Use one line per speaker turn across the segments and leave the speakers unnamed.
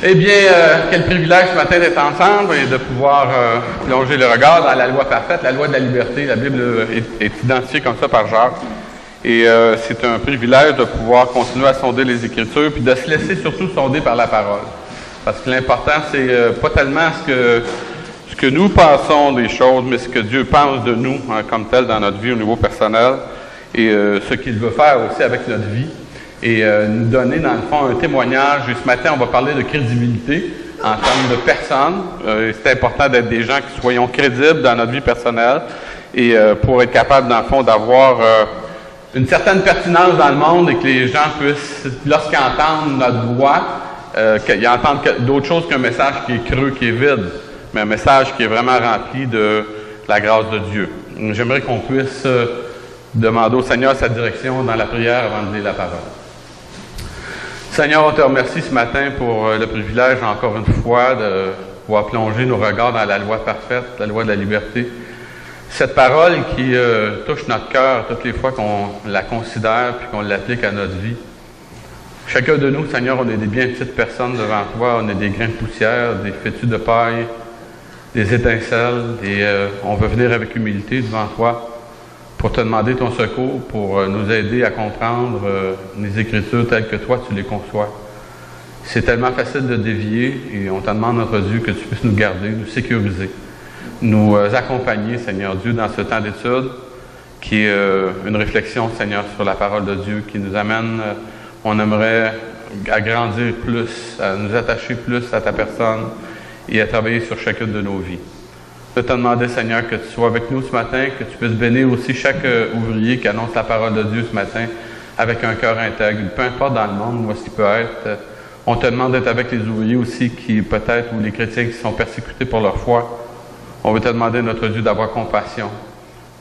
Eh bien, quel privilège ce matin d'être ensemble et de pouvoir plonger le regard dans la loi parfaite, la loi de la liberté. La Bible est identifiée comme ça par Jacques. Et c'est un privilège de pouvoir continuer à sonder les Écritures, puis de se laisser surtout sonder par la parole. Parce que l'important, c'est pas tellement ce que nous pensons des choses, mais ce que Dieu pense de nous comme tel dans notre vie au niveau personnel, et ce qu'il veut faire aussi avec notre vie. Et nous donner, dans le fond, un témoignage. Et ce matin, on va parler de crédibilité en termes de personnes. C'est important d'être des gens qui soyons crédibles dans notre vie personnelle et pour être capable, dans le fond, d'avoir une certaine pertinence dans le monde et que les gens puissent, lorsqu'ils entendent notre voix, qu'ils entendent d'autre chose qu'un message qui est creux, qui est vide, mais un message qui est vraiment rempli de la grâce de Dieu. J'aimerais qu'on puisse demander au Seigneur sa direction dans la prière avant de lire la parole. Seigneur, on te remercie ce matin pour le privilège, encore une fois, de pouvoir plonger nos regards dans la loi parfaite, la loi de la liberté. Cette parole qui touche notre cœur toutes les fois qu'on la considère puis qu'on l'applique à notre vie. Chacun de nous, Seigneur, on est des bien petites personnes devant toi, on est des grains de poussière, des fétus de paille, des étincelles, et on veut venir avec humilité devant toi pour te demander ton secours, pour nous aider à comprendre les Écritures telles que toi, tu les conçois. C'est tellement facile de dévier et on te demande, notre Dieu, que tu puisses nous garder, nous sécuriser, nous accompagner, Seigneur Dieu, dans ce temps d'étude qui est une réflexion, Seigneur, sur la parole de Dieu qui nous amène, on aimerait agrandir plus, à nous attacher plus à ta personne et à travailler sur chacune de nos vies. Je te demander, Seigneur, que tu sois avec nous ce matin, que tu puisses bénir aussi chaque ouvrier qui annonce la parole de Dieu ce matin avec un cœur intègre. Peu importe dans le monde où est-ce qu'il peut être, on te demande d'être avec les ouvriers aussi qui, peut-être, ou les chrétiens qui sont persécutés pour leur foi. On veut te demander, notre Dieu, d'avoir compassion,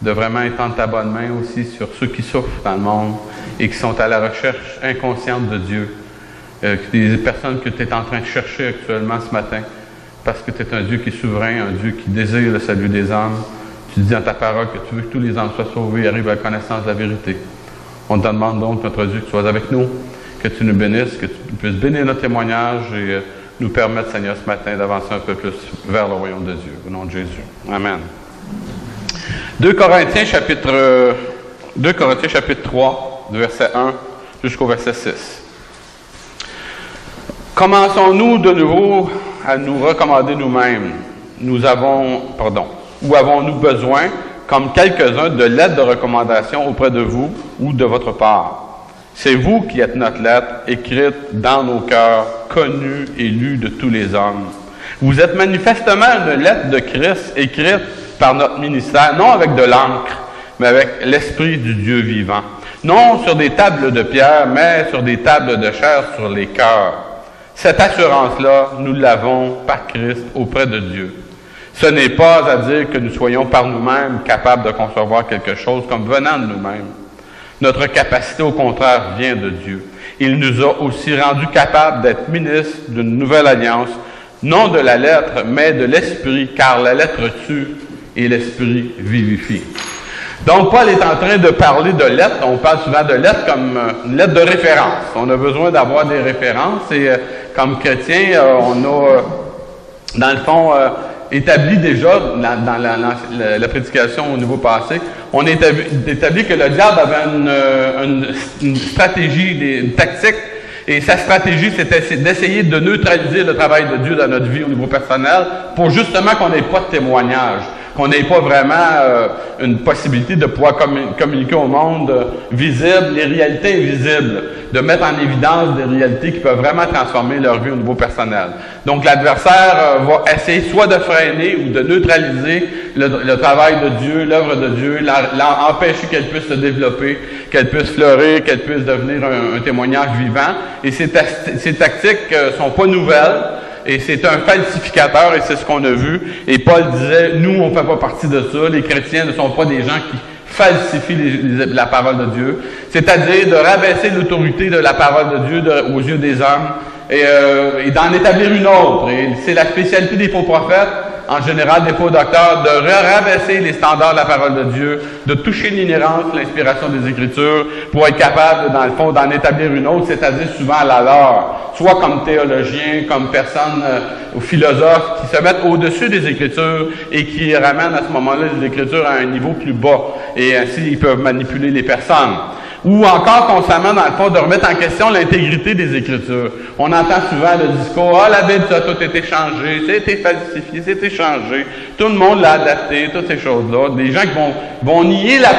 de vraiment étendre ta bonne main aussi sur ceux qui souffrent dans le monde et qui sont à la recherche inconsciente de Dieu. Des personnes que tu es en train de chercher actuellement ce matin. Parce que tu es un Dieu qui est souverain, un Dieu qui désire le salut des hommes. Tu dis dans ta parole que tu veux que tous les hommes soient sauvés et arrivent à la connaissance de la vérité. On te demande donc, notre Dieu, que tu sois avec nous, que tu nous bénisses, que tu puisses bénir notre témoignage et nous permettre, Seigneur, ce matin, d'avancer un peu plus vers le royaume de Dieu. Au nom de Jésus. Amen. 2 Corinthiens chapitre 3, du verset 1 jusqu'au verset 6. Commençons-nous de nouveau à nous recommander nous-mêmes. Ou avons-nous besoin, comme quelques-uns, de lettres de recommandation auprès de vous ou de votre part? C'est vous qui êtes notre lettre, écrite dans nos cœurs, connue et lue de tous les hommes. Vous êtes manifestement une lettre de Christ, écrite par notre ministère, non avec de l'encre, mais avec l'Esprit du Dieu vivant. Non sur des tables de pierre, mais sur des tables de chair sur les cœurs. Cette assurance-là, nous l'avons par Christ auprès de Dieu. Ce n'est pas à dire que nous soyons par nous-mêmes capables de concevoir quelque chose comme venant de nous-mêmes. Notre capacité, au contraire, vient de Dieu. Il nous a aussi rendus capables d'être ministres d'une nouvelle alliance, non de la lettre, mais de l'esprit, car la lettre tue et l'esprit vivifie. Donc, Paul est en train de parler de lettres. On parle souvent de lettres comme une lettre de référence. On a besoin d'avoir des références et comme chrétien, on a, dans le fond, établi déjà, dans la prédication au niveau passé, on a établi que le diable avait une stratégie, une tactique, et sa stratégie, c'était d'essayer de neutraliser le travail de Dieu dans notre vie au niveau personnel pour justement qu'on n'ait pas de témoignage, qu'on n'ait pas vraiment une possibilité de pouvoir communiquer au monde visible, les réalités invisibles, de mettre en évidence des réalités qui peuvent vraiment transformer leur vie au niveau personnel. Donc l'adversaire va essayer soit de freiner ou de neutraliser le travail de Dieu, l'œuvre de Dieu, empêcher qu'elle puisse se développer, qu'elle puisse fleurir, qu'elle puisse devenir un témoignage vivant. Et ces tactiques sont pas nouvelles. Et c'est un falsificateur, et c'est ce qu'on a vu. Et Paul disait, nous, on ne fait pas partie de ça. Les chrétiens ne sont pas des gens qui falsifient la parole de Dieu. C'est-à-dire de rabaisser l'autorité de la parole de Dieu aux yeux des hommes et d'en établir une autre. Et c'est la spécialité des faux prophètes, en général des faux docteurs, de rabaisser les standards de la parole de Dieu, de toucher l'inhérence, l'inspiration des Écritures, pour être capable, dans le fond, d'en établir une autre, c'est-à-dire souvent à la leur, soit comme théologiens, comme personnes ou philosophes qui se mettent au-dessus des Écritures et qui ramènent à ce moment-là les Écritures à un niveau plus bas, et ainsi ils peuvent manipuler les personnes. Ou encore constamment, dans le fond, de remettre en question l'intégrité des Écritures. On entend souvent le discours « Ah, la Bible, ça a tout été changé, ça a été falsifié, ça a été changé, tout le monde l'a adapté, toutes ces choses-là. » Des gens qui vont nier la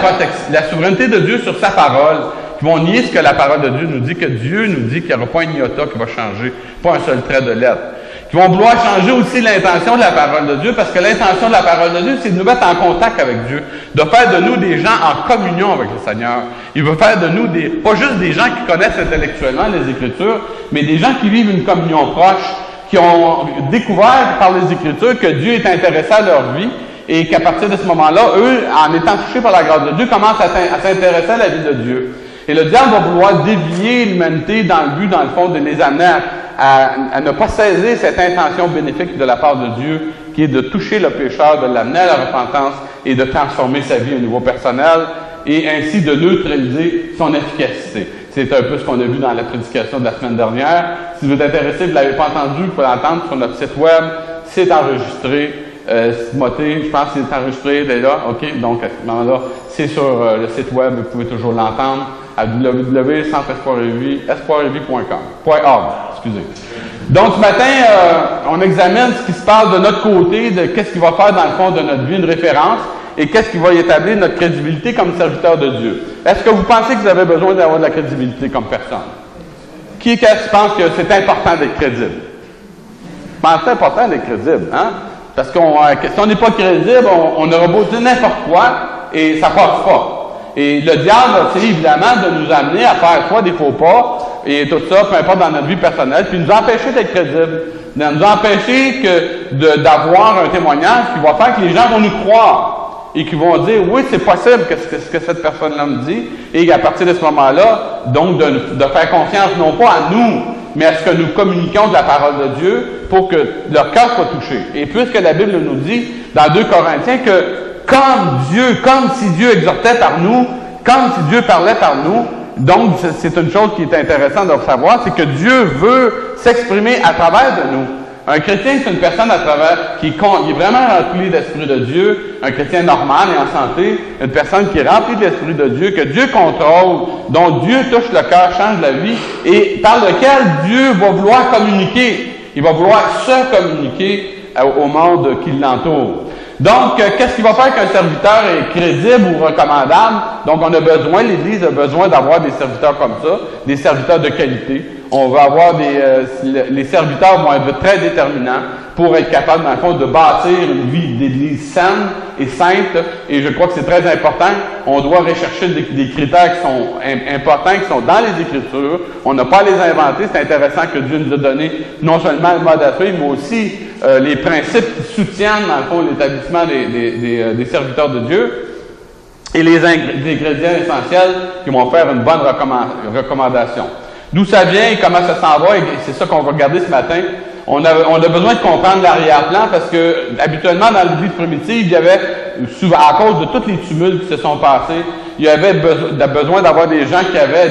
souveraineté de Dieu sur sa parole, qui vont nier ce que la parole de Dieu nous dit, que Dieu nous dit qu'il n'y aura pas un iota qui va changer, pas un seul trait de lettre. Qui vont vouloir changer aussi l'intention de la parole de Dieu, parce que l'intention de la parole de Dieu, c'est de nous mettre en contact avec Dieu, de faire de nous des gens en communion avec le Seigneur. Il veut faire de nous pas juste des gens qui connaissent intellectuellement les Écritures, mais des gens qui vivent une communion proche, qui ont découvert par les Écritures que Dieu est intéressé à leur vie, et qu'à partir de ce moment-là, eux, en étant touchés par la grâce de Dieu, commencent à s'intéresser à la vie de Dieu. Et le diable va vouloir dévier l'humanité dans le but, dans le fond, de les amener à ne pas saisir cette intention bénéfique de la part de Dieu, qui est de toucher le pécheur, de l'amener à la repentance et de transformer sa vie au niveau personnel et ainsi de neutraliser son efficacité. C'est un peu ce qu'on a vu dans la prédication de la semaine dernière. Si vous êtes intéressé, vous ne l'avez pas entendu, vous pouvez l'entendre sur notre site web. C'est enregistré. Timothée, je pense que c'est enregistré déjà. OK, donc à ce moment-là, c'est sur le site web, vous pouvez toujours l'entendre à www.centrespoirevie.org. Excusez. Donc, ce matin, on examine ce qui se passe de notre côté, de qu'est-ce qui va faire dans le fond de notre vie une référence et qu'est-ce qui va établir notre crédibilité comme serviteur de Dieu. Est-ce que vous pensez que vous avez besoin d'avoir de la crédibilité comme personne? Qui pense que c'est important d'être crédible? Je pense que c'est important d'être crédible, hein? Parce que si on n'est pas crédible, on aura beau dire n'importe quoi et ça passe pas. Et le diable va essayer évidemment de nous amener à faire soit des faux pas et tout ça, peu importe dans notre vie personnelle, puis nous empêcher d'être crédibles, de nous empêcher d'avoir un témoignage qui va faire que les gens vont nous croire et qui vont dire oui, c'est possible que ce que cette personne-là me dit, et à partir de ce moment-là, donc de faire confiance non pas à nous, mais à ce que nous communiquons de la parole de Dieu pour que leur cœur soit touché. Et puisque la Bible nous dit dans 2 Corinthiens que comme si Dieu exhortait par nous, comme si Dieu parlait par nous, donc c'est une chose qui est intéressante de savoir, c'est que Dieu veut s'exprimer à travers de nous. Un chrétien, c'est une personne qui est vraiment remplie de l'Esprit de Dieu, un chrétien normal et en santé, une personne qui est remplie de l'Esprit de Dieu, que Dieu contrôle, dont Dieu touche le cœur, change la vie, et par lequel Dieu va vouloir communiquer. Il va vouloir se communiquer au monde qui l'entoure. Donc, qu'est-ce qui va faire qu'un serviteur est crédible ou recommandable? Donc, l'Église a besoin d'avoir des serviteurs comme ça, des serviteurs de qualité. On va avoir les serviteurs vont être très déterminants pour être capables, dans le fond, de bâtir une vie d'Église saine et sainte. Et je crois que c'est très important. On doit rechercher des critères qui sont importants, qui sont dans les Écritures. On n'a pas à les inventer. C'est intéressant que Dieu nous a donné non seulement le mode à suivre, mais aussi les principes qui soutiennent, dans le fond, l'établissement des serviteurs de Dieu. Et les ingrédients essentiels qui vont faire une bonne recommandation. D'où ça vient et comment ça s'en va, et c'est ça qu'on va regarder ce matin. On a besoin de comprendre l'arrière-plan parce que, habituellement, dans l'Église primitive, il y avait, souvent, à cause de tous les tumultes qui se sont passés, il y avait besoin d'avoir des gens qui avaient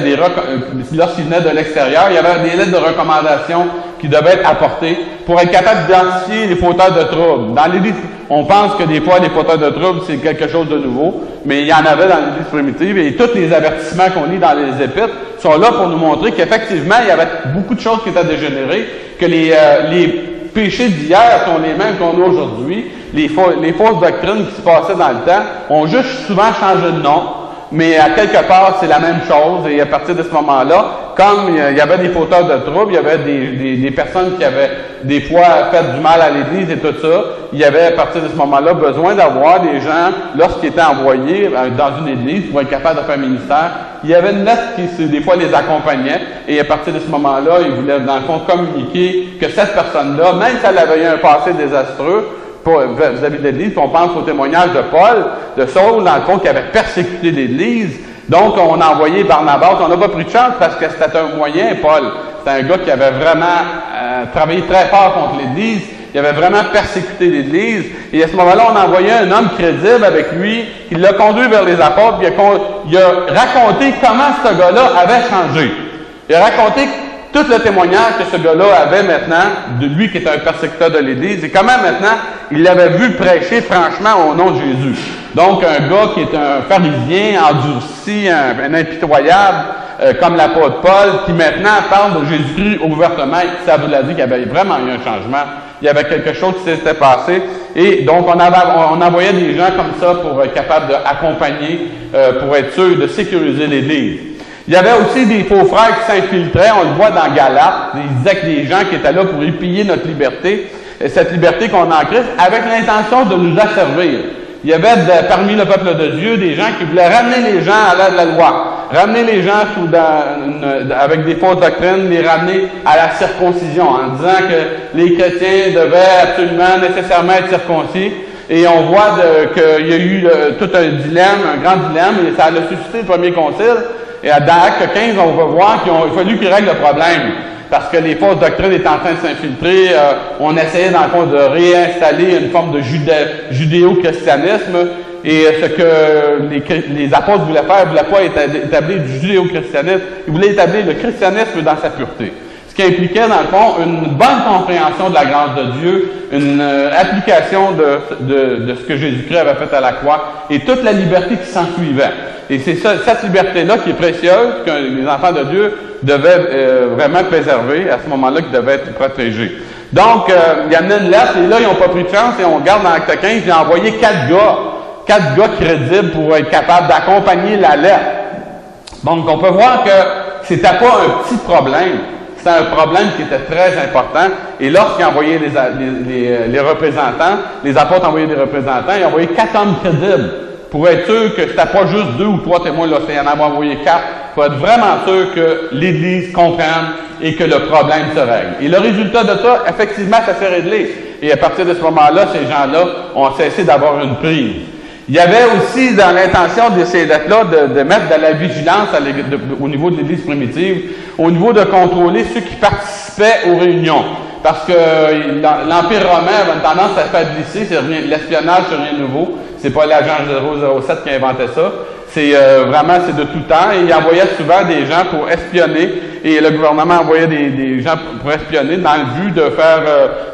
lorsqu'ils venaient de l'extérieur, il y avait des lettres de recommandation qui devaient être apportées pour être capable d'identifier les fauteurs de troubles. Dans l'Église, on pense que des fois, les fauteurs de troubles, c'est quelque chose de nouveau, mais il y en avait dans l'Église primitive, et tous les avertissements qu'on lit dans les Épîtres sont là pour nous montrer qu'effectivement, il y avait beaucoup de choses qui étaient dégénérées, que les péchés d'hier sont les mêmes qu'on a aujourd'hui, les fausses doctrines qui se passaient dans le temps ont juste souvent changé de nom, mais à quelque part, c'est la même chose, et à partir de ce moment-là, comme il y avait des fauteurs de troubles, il y avait des personnes qui avaient des fois fait du mal à l'Église et tout ça, il y avait à partir de ce moment-là besoin d'avoir des gens, lorsqu'ils étaient envoyés dans une Église pour être capables de faire un ministère, il y avait une lettre qui des fois les accompagnait, et à partir de ce moment-là, ils voulaient dans le fond communiquer que cette personne-là, même si elle avait eu un passé désastreux, vis-à-vis de l'Église, on pense au témoignage de Paul, de Saul, dans le fond, qui avait persécuté l'Église. Donc, on a envoyé Barnabas. On n'a pas pris de chance parce que c'était un moyen, Paul. C'était un gars qui avait vraiment travaillé très fort contre l'Église. Il avait vraiment persécuté l'Église. Et à ce moment-là, on a envoyé un homme crédible avec lui, qui l'a conduit vers les apôtres, puis il a raconté comment ce gars-là avait changé. Il a raconté tout le témoignage que ce gars-là avait maintenant, de lui qui était un persécuteur de l'Église, et comment maintenant il l'avait vu prêcher franchement au nom de Jésus. Donc, un gars qui est un pharisien, endurci, un impitoyable, comme l'apôtre Paul, qui maintenant parle de Jésus-Christ ouvertement, ça voulait dire qu'il y avait vraiment eu un changement. Il y avait quelque chose qui s'était passé. Et donc, on envoyait des gens comme ça pour être capable d'accompagner, pour être sûr de sécuriser l'Église. Il y avait aussi des faux frères qui s'infiltraient, on le voit dans Galates. Ils disaient que des gens qui étaient là pour épier notre liberté, cette liberté qu'on a en Christ, avec l'intention de nous asservir. Il y avait parmi le peuple de Dieu des gens qui voulaient ramener les gens à l'aide de la loi, ramener les gens avec des fausses doctrines, les ramener à la circoncision, en disant que les chrétiens devaient absolument, nécessairement être circoncis. Et on voit qu'il y a eu tout un dilemme, un grand dilemme, et ça a suscité le premier concile. Et dans Acte 15, on va voir qu'il a fallu qu'ils règlent le problème. Parce que les fausses doctrines étaient en train de s'infiltrer, on essayait dans le fond de réinstaller une forme de judéo-christianisme. Et ce que les apôtres voulaient faire, ils ne voulaient pas établir du judéo-christianisme, ils voulaient établir le christianisme dans sa pureté. Ce qui impliquait, dans le fond, une bonne compréhension de la grâce de Dieu, une application de ce que Jésus-Christ avait fait à la croix, et toute la liberté qui s'en suivait. Et c'est cette liberté-là qui est précieuse, que les enfants de Dieu devaient vraiment préserver, à ce moment-là, qui devaient être protégés. Donc, il y en a une lettre, et là, ils n'ont pas pris de chance, et on regarde dans Acte 15, il a envoyé 4 gars crédibles pour être capables d'accompagner la lettre. Donc, on peut voir que c'était pas un petit problème. C'était un problème qui était très important. Et lorsqu'ils envoyaient les représentants, les apôtres envoyaient des représentants, ils envoyaient 4 hommes crédibles pour être sûr que c'était pas juste 2 ou 3 témoins, là, il y en avait envoyé 4, pour être vraiment sûr que l'Église comprenne et que le problème se règle. Et le résultat de ça, effectivement, ça s'est réglé. Et à partir de ce moment-là, ces gens-là ont cessé d'avoir une prise. Il y avait aussi dans l'intention de ces lettres-là de mettre de la vigilance au niveau de l'Église primitive, au niveau de contrôler ceux qui participaient aux réunions. Parce que l'Empire romain avait une tendance à faire glisser, l'espionnage, c'est rien de nouveau. C'est pas l'agent 007 qui a inventé ça. C'est vraiment, c'est de tout temps. Et il envoyait souvent des gens pour espionner. Et le gouvernement envoyait des gens pour espionner dans le but de faire,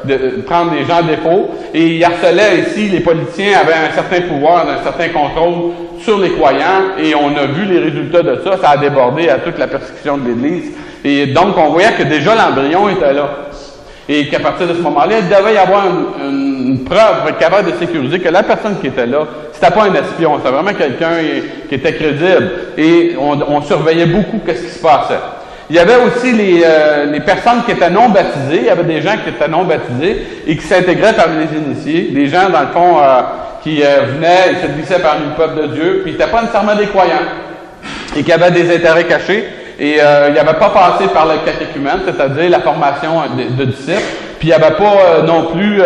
de prendre des gens défauts. Et il harcelait ici, les politiciens avaient un certain pouvoir, un certain contrôle sur les croyants. Et on a vu les résultats de ça. Ça a débordé à toute la persécution de l'Église. Et donc, on voyait que déjà l'embryon était là. Et qu'à partir de ce moment-là, il devait y avoir une preuve capable de sécuriser que la personne qui était là, c'était pas un espion, c'était vraiment quelqu'un qui était crédible. Et on surveillait beaucoup ce qui se passait. Il y avait aussi les personnes qui étaient non baptisées. Il y avait des gens qui étaient non baptisés et qui s'intégraient parmi les initiés. Des gens, dans le fond, qui venaient et se glissaient parmi le peuple de Dieu, puis ils n'étaient pas nécessairement des croyants et qui avaient des intérêts cachés. Et il n'avait pas passé par le catéchumène, c'est-à-dire la formation de disciples, puis il n'avait pas non plus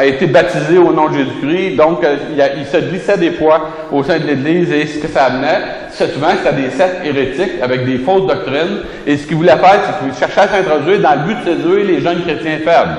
été baptisé au nom de Jésus-Christ, donc il se glissait des fois au sein de l'Église, et ce que ça amenait, souvent c'était des sectes hérétiques avec des fausses doctrines, et ce qu'il voulait faire, c'est qu'il cherchait à s'introduire dans le but de séduire les jeunes chrétiens faibles,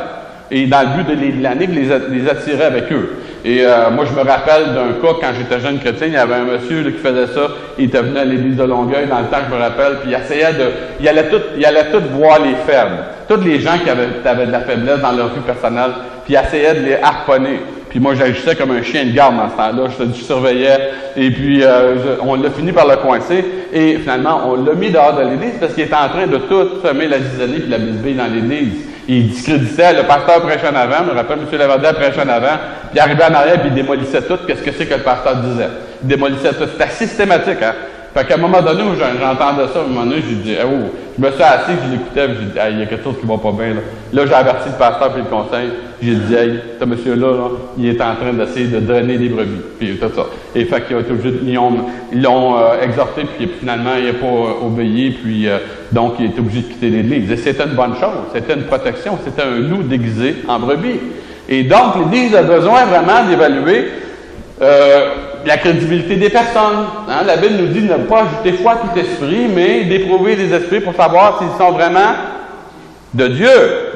et dans le but de les glaner, de les attirer avec eux. Et moi, je me rappelle d'un cas, quand j'étais jeune chrétien, il y avait un monsieur là, qui faisait ça. Il était venu à l'église de Longueuil, dans le temps que je me rappelle, puis il essayait il allait tout voir les faibles. Tous les gens qui avaient de la faiblesse dans leur vie personnelle, puis il essayait de les harponner. Puis moi, j'agissais comme un chien de garde dans ce temps-là. Je surveillais, et puis on l'a fini par le coincer. Et finalement, on l'a mis dehors de l'église parce qu'il était en train de tout semer la zizanie et la bisbille dans l'église. Il discréditait, le pasteur prêchait en avant, je me rappelle, M. Lavardin prêchait en avant, puis il arrivait en arrière, puis il démolissait tout, qu'est-ce que c'est que le pasteur disait. Il démolissait tout. C'était systématique, hein. Fait qu'à un moment donné, où j'entendais ça, à un moment donné, j'ai dit, oh, je me suis assis, je l'écoutais, puis j'ai dit, il y a quelque chose qui va pas bien, là. Là, j'ai averti le pasteur puis le conseil, j'ai dit, hey, ce monsieur-là, là, il est en train d'essayer de drainer des brebis, puis tout ça. Et fait qu'ils ont été obligés, ils l'ont exhorté, puis finalement, il n'a pas obéi, puis donc, il est obligé de quitter l'Église. Et c'était une bonne chose, c'était une protection, c'était un loup déguisé en brebis. Et donc, l'Église a besoin vraiment d'évaluer la crédibilité des personnes. Hein? La Bible nous dit de ne pas ajouter foi à tout esprit, mais d'éprouver les esprits pour savoir s'ils sont vraiment de Dieu.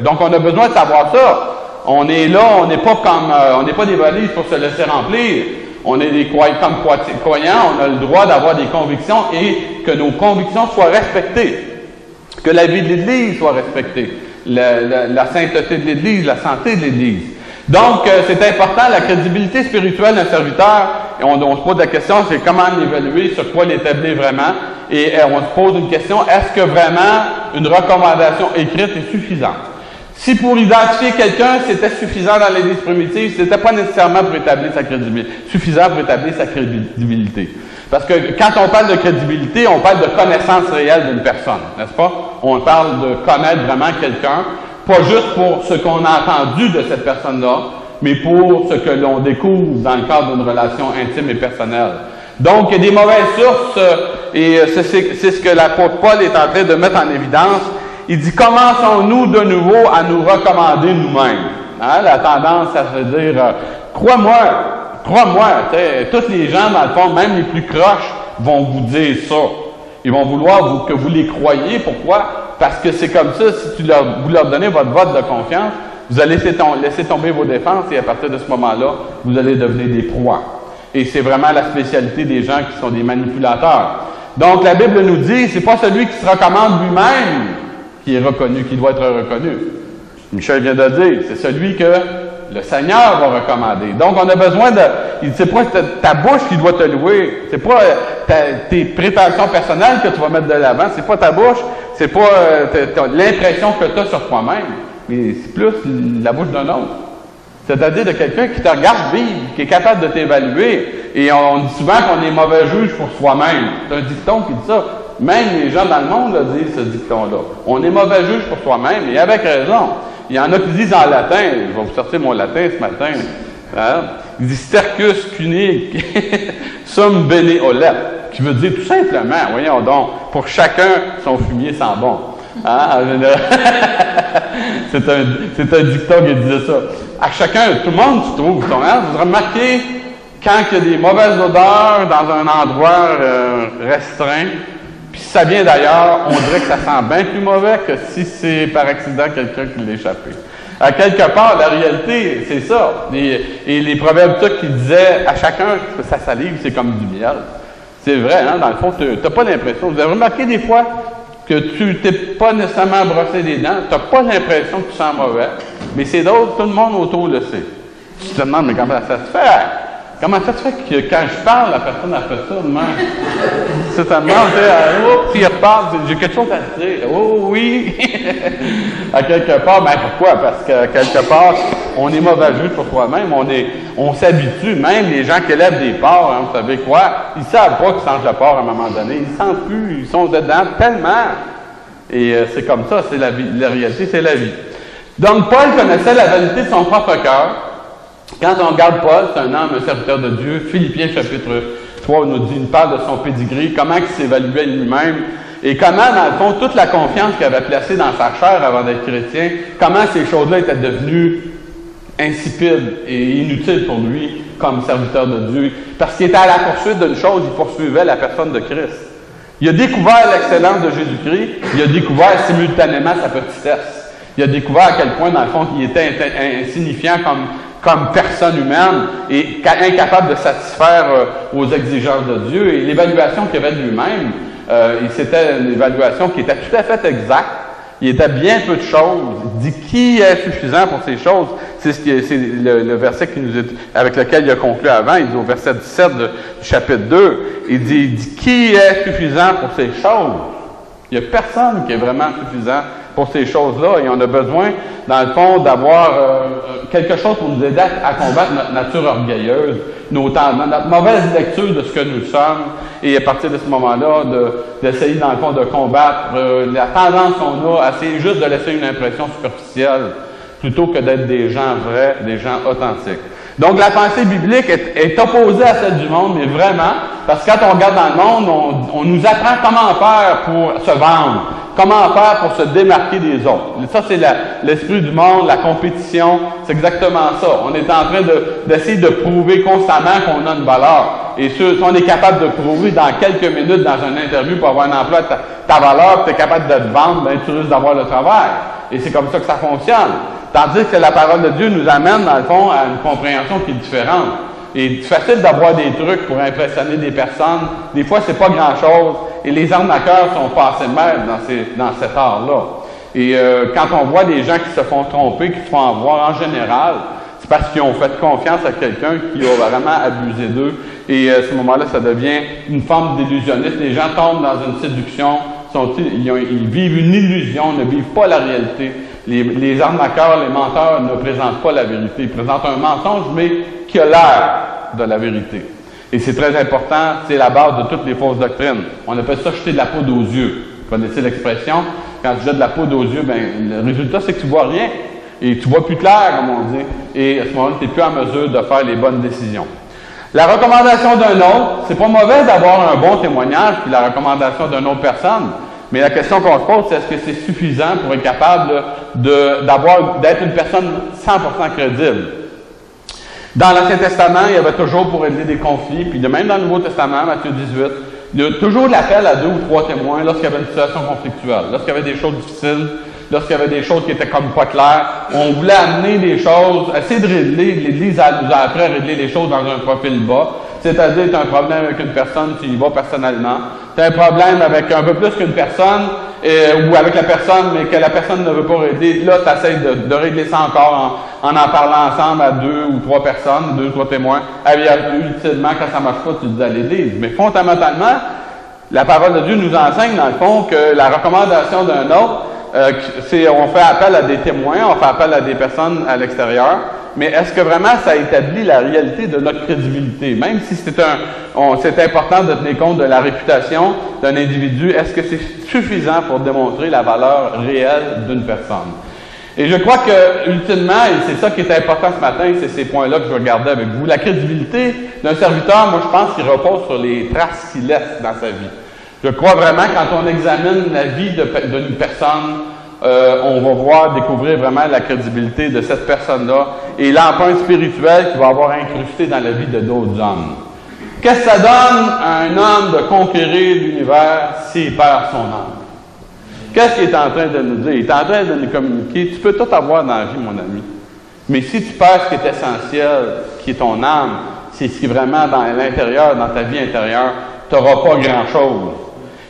Donc, on a besoin de savoir ça. On est là, on n'est pas comme, on n'est pas des valises pour se laisser remplir. On est des comme croyants, on a le droit d'avoir des convictions et que nos convictions soient respectées. Que la vie de l'Église soit respectée. La sainteté de l'Église, la santé de l'Église. Donc, c'est important, la crédibilité spirituelle d'un serviteur, et on se pose la question, c'est comment l'évaluer, sur quoi l'établir vraiment, et on se pose une question, est-ce que vraiment une recommandation écrite est suffisante? Si pour identifier quelqu'un, c'était suffisant dans l'Église primitive, c'était pas nécessairement pour établir sa crédibilité, suffisant pour établir sa crédibilité. Parce que quand on parle de crédibilité, on parle de connaissance réelle d'une personne, n'est-ce pas? On parle de connaître vraiment quelqu'un, pas juste pour ce qu'on a entendu de cette personne-là, mais pour ce que l'on découvre dans le cadre d'une relation intime et personnelle. Donc, il y a des mauvaises sources, et c'est ce que l'apôtre Paul est en train de mettre en évidence. Il dit, commençons-nous de nouveau à nous recommander nous-mêmes. Hein? La tendance à se dire, crois-moi, tous les gens, dans le fond, même les plus croches, vont vous dire ça. Ils vont vouloir que vous les croyiez. Pourquoi? Parce que c'est comme ça, si vous leur donnez votre vote de confiance, vous allez laisser tomber vos défenses et à partir de ce moment-là, vous allez devenir des proies. Et c'est vraiment la spécialité des gens qui sont des manipulateurs. Donc, la Bible nous dit, c'est pas celui qui se recommande lui-même qui est reconnu, qui doit être reconnu. Michel vient de dire, c'est celui que le Seigneur va recommander. Donc, on a besoin de... C'est pas ta bouche qui doit te louer. C'est pas tes prétentions personnelles que tu vas mettre de l'avant. C'est pas ta bouche. C'est pas l'impression que tu as sur toi-même. Mais c'est plus la bouche d'un autre. C'est-à-dire de quelqu'un qui te regarde vivre, qui est capable de t'évaluer. Et on dit souvent qu'on est mauvais juge pour soi-même. C'est un dicton qui dit ça. Même les gens dans le monde le disent, ce dicton-là. On est mauvais juge pour soi-même, et avec raison. Il y en a qui disent en latin, je vais vous sortir mon latin ce matin, hein? Il dit stercus cunic sum bene olet, qui veut dire tout simplement, voyons donc, pour chacun son fumier sent bon. Hein? C'est un dicton qui disait ça. À chacun, tout le monde se trouve, hein? Vous remarquez, quand il y a des mauvaises odeurs dans un endroit restreint, puis si ça vient d'ailleurs, on dirait que ça sent bien plus mauvais que si c'est par accident quelqu'un qui l'a échappé. À quelque part, la réalité, c'est ça. Et les proverbes qui disaient à chacun que sa salive, c'est comme du miel. C'est vrai, hein? Dans le fond, tu n'as pas l'impression. Vous avez remarqué des fois que tu t'es pas nécessairement brossé les dents, tu n'as pas l'impression que tu sens mauvais, mais c'est d'autres, tout le monde autour le sait. Tu te demandes, mais comment ça se fait? Comment ça se fait que quand je parle, la personne a fait ça de même? C'est tellement, si elle parle, j'ai quelque chose à te dire. Oh oui! À quelque part, ben pourquoi? Parce que quelque part, on est mauvais juge pour soi-même, on s'habitue, même les gens qui élèvent des porcs, hein, vous savez quoi? Ils savent pas qu'ils sentent le porc à un moment donné, ils sentent plus, ils sont dedans tellement. Et c'est comme ça, c'est la vie. La réalité, c'est la vie. Donc, Paul connaissait la vanité de son propre cœur. Quand on regarde Paul, c'est un homme, un serviteur de Dieu. Philippiens chapitre 3 nous dit une part de son pédigré, comment il s'évaluait lui-même, et comment, dans le fond, toute la confiance qu'il avait placée dans sa chair avant d'être chrétien, comment ces choses-là étaient devenues insipides et inutiles pour lui comme serviteur de Dieu. Parce qu'il était à la poursuite d'une chose, il poursuivait la personne de Christ. Il a découvert l'excellence de Jésus-Christ, il a découvert simultanément sa petitesse. Il a découvert à quel point, dans le fond, il était insignifiant comme personne humaine et incapable de satisfaire aux exigences de Dieu. Et l'évaluation qu'il avait de lui-même, c'était une évaluation qui était tout à fait exacte. Il était bien peu de choses. Il dit qui est suffisant pour ces choses. C'est le verset avec lequel il a conclu avant. Il dit au verset 17 du chapitre 2, il dit qui est suffisant pour ces choses. Il n'y a personne qui est vraiment suffisant pour ces choses-là, et on a besoin, dans le fond, d'avoir quelque chose pour nous aider à combattre notre nature orgueilleuse, notre mauvaise lecture de ce que nous sommes, et à partir de ce moment-là, d'essayer, dans le fond, de combattre la tendance qu'on a à essayer juste de laisser une impression superficielle, plutôt que d'être des gens vrais, des gens authentiques. Donc, la pensée biblique est opposée à celle du monde, mais vraiment, parce que quand on regarde dans le monde, on nous apprend comment faire pour se vendre, comment faire pour se démarquer des autres. Ça, c'est l'esprit du monde, la compétition, c'est exactement ça. On est en train d'essayer de prouver constamment qu'on a une valeur. Et si on est capable de prouver dans quelques minutes dans une interview pour avoir un emploi ta valeur, tu es capable de te vendre, ben tu risques d'avoir le travail. Et c'est comme ça que ça fonctionne. Tandis que la parole de Dieu nous amène, dans le fond, à une compréhension qui est différente. Et c'est facile d'avoir des trucs pour impressionner des personnes. Des fois, c'est pas grand-chose. Et les arnaqueurs sont pas assez maîtres dans cet art-là. Et quand on voit des gens qui se font tromper, qui se font avoir en général, c'est parce qu'ils ont fait confiance à quelqu'un qui a vraiment abusé d'eux. Et à ce moment-là, ça devient une forme d'illusionniste. Les gens tombent dans une séduction, ils vivent une illusion, ne vivent pas la réalité. Les arnaqueurs, les menteurs ne présentent pas la vérité. Ils présentent un mensonge, mais qui a l'air de la vérité. Et c'est très important, c'est la base de toutes les fausses doctrines. On appelle ça jeter de la poudre aux yeux. Vous connaissez l'expression? Quand tu jettes de la poudre aux yeux, le résultat, c'est que tu vois rien. Et tu vois plus clair, comme on dit. Et à ce moment-là, tu n'es plus en mesure de faire les bonnes décisions. La recommandation d'un autre, c'est pas mauvais d'avoir un bon témoignage, puis la recommandation d'une autre personne. Mais la question qu'on se pose, c'est est-ce que c'est suffisant pour être capable d'être une personne 100% crédible? Dans l'Ancien Testament, il y avait toujours pour régler des conflits, puis de même dans le Nouveau Testament, Matthieu 18, il y a toujours l'appel à 2 ou 3 témoins lorsqu'il y avait une situation conflictuelle, lorsqu'il y avait des choses difficiles, lorsqu'il y avait des choses qui étaient comme pas claires. On voulait amener des choses, essayer de régler. L'Église nous a appris à régler les choses dans un profil bas. C'est-à-dire, tu as un problème avec une personne, tu y vas personnellement. Tu as un problème avec un peu plus qu'une personne, ou avec la personne, mais que la personne ne veut pas régler. Là, tu essaies de régler ça encore en parlant ensemble à 2 ou 3 personnes, 2 ou 3 témoins. Ultimement, quand ça ne marche pas, tu dis à l'Église. Mais fondamentalement, la parole de Dieu nous enseigne, dans le fond, que la recommandation d'un autre, on fait appel à des témoins, on fait appel à des personnes à l'extérieur, mais est-ce que vraiment ça établit la réalité de notre crédibilité? Même si c'est important de tenir compte de la réputation d'un individu, est-ce que c'est suffisant pour démontrer la valeur réelle d'une personne? Et je crois que, ultimement, et c'est ça qui est important ce matin, c'est ces points-là que je vais regarder avec vous. La crédibilité d'un serviteur, moi je pense qu'il repose sur les traces qu'il laisse dans sa vie. Je crois vraiment, quand on examine la vie d'une personne, on va découvrir vraiment la crédibilité de cette personne-là et l'empreinte spirituelle qu'il va avoir incrustée dans la vie de d'autres hommes. Qu'est-ce que ça donne à un homme de conquérir l'univers s'il perd son âme? Qu'est-ce qu'il est en train de nous dire? Il est en train de nous communiquer. Tu peux tout avoir dans la vie, mon ami. Mais si tu perds ce qui est essentiel, qui est ton âme, c'est ce qui est vraiment dans l'intérieur, dans ta vie intérieure, tu n'auras pas grand-chose.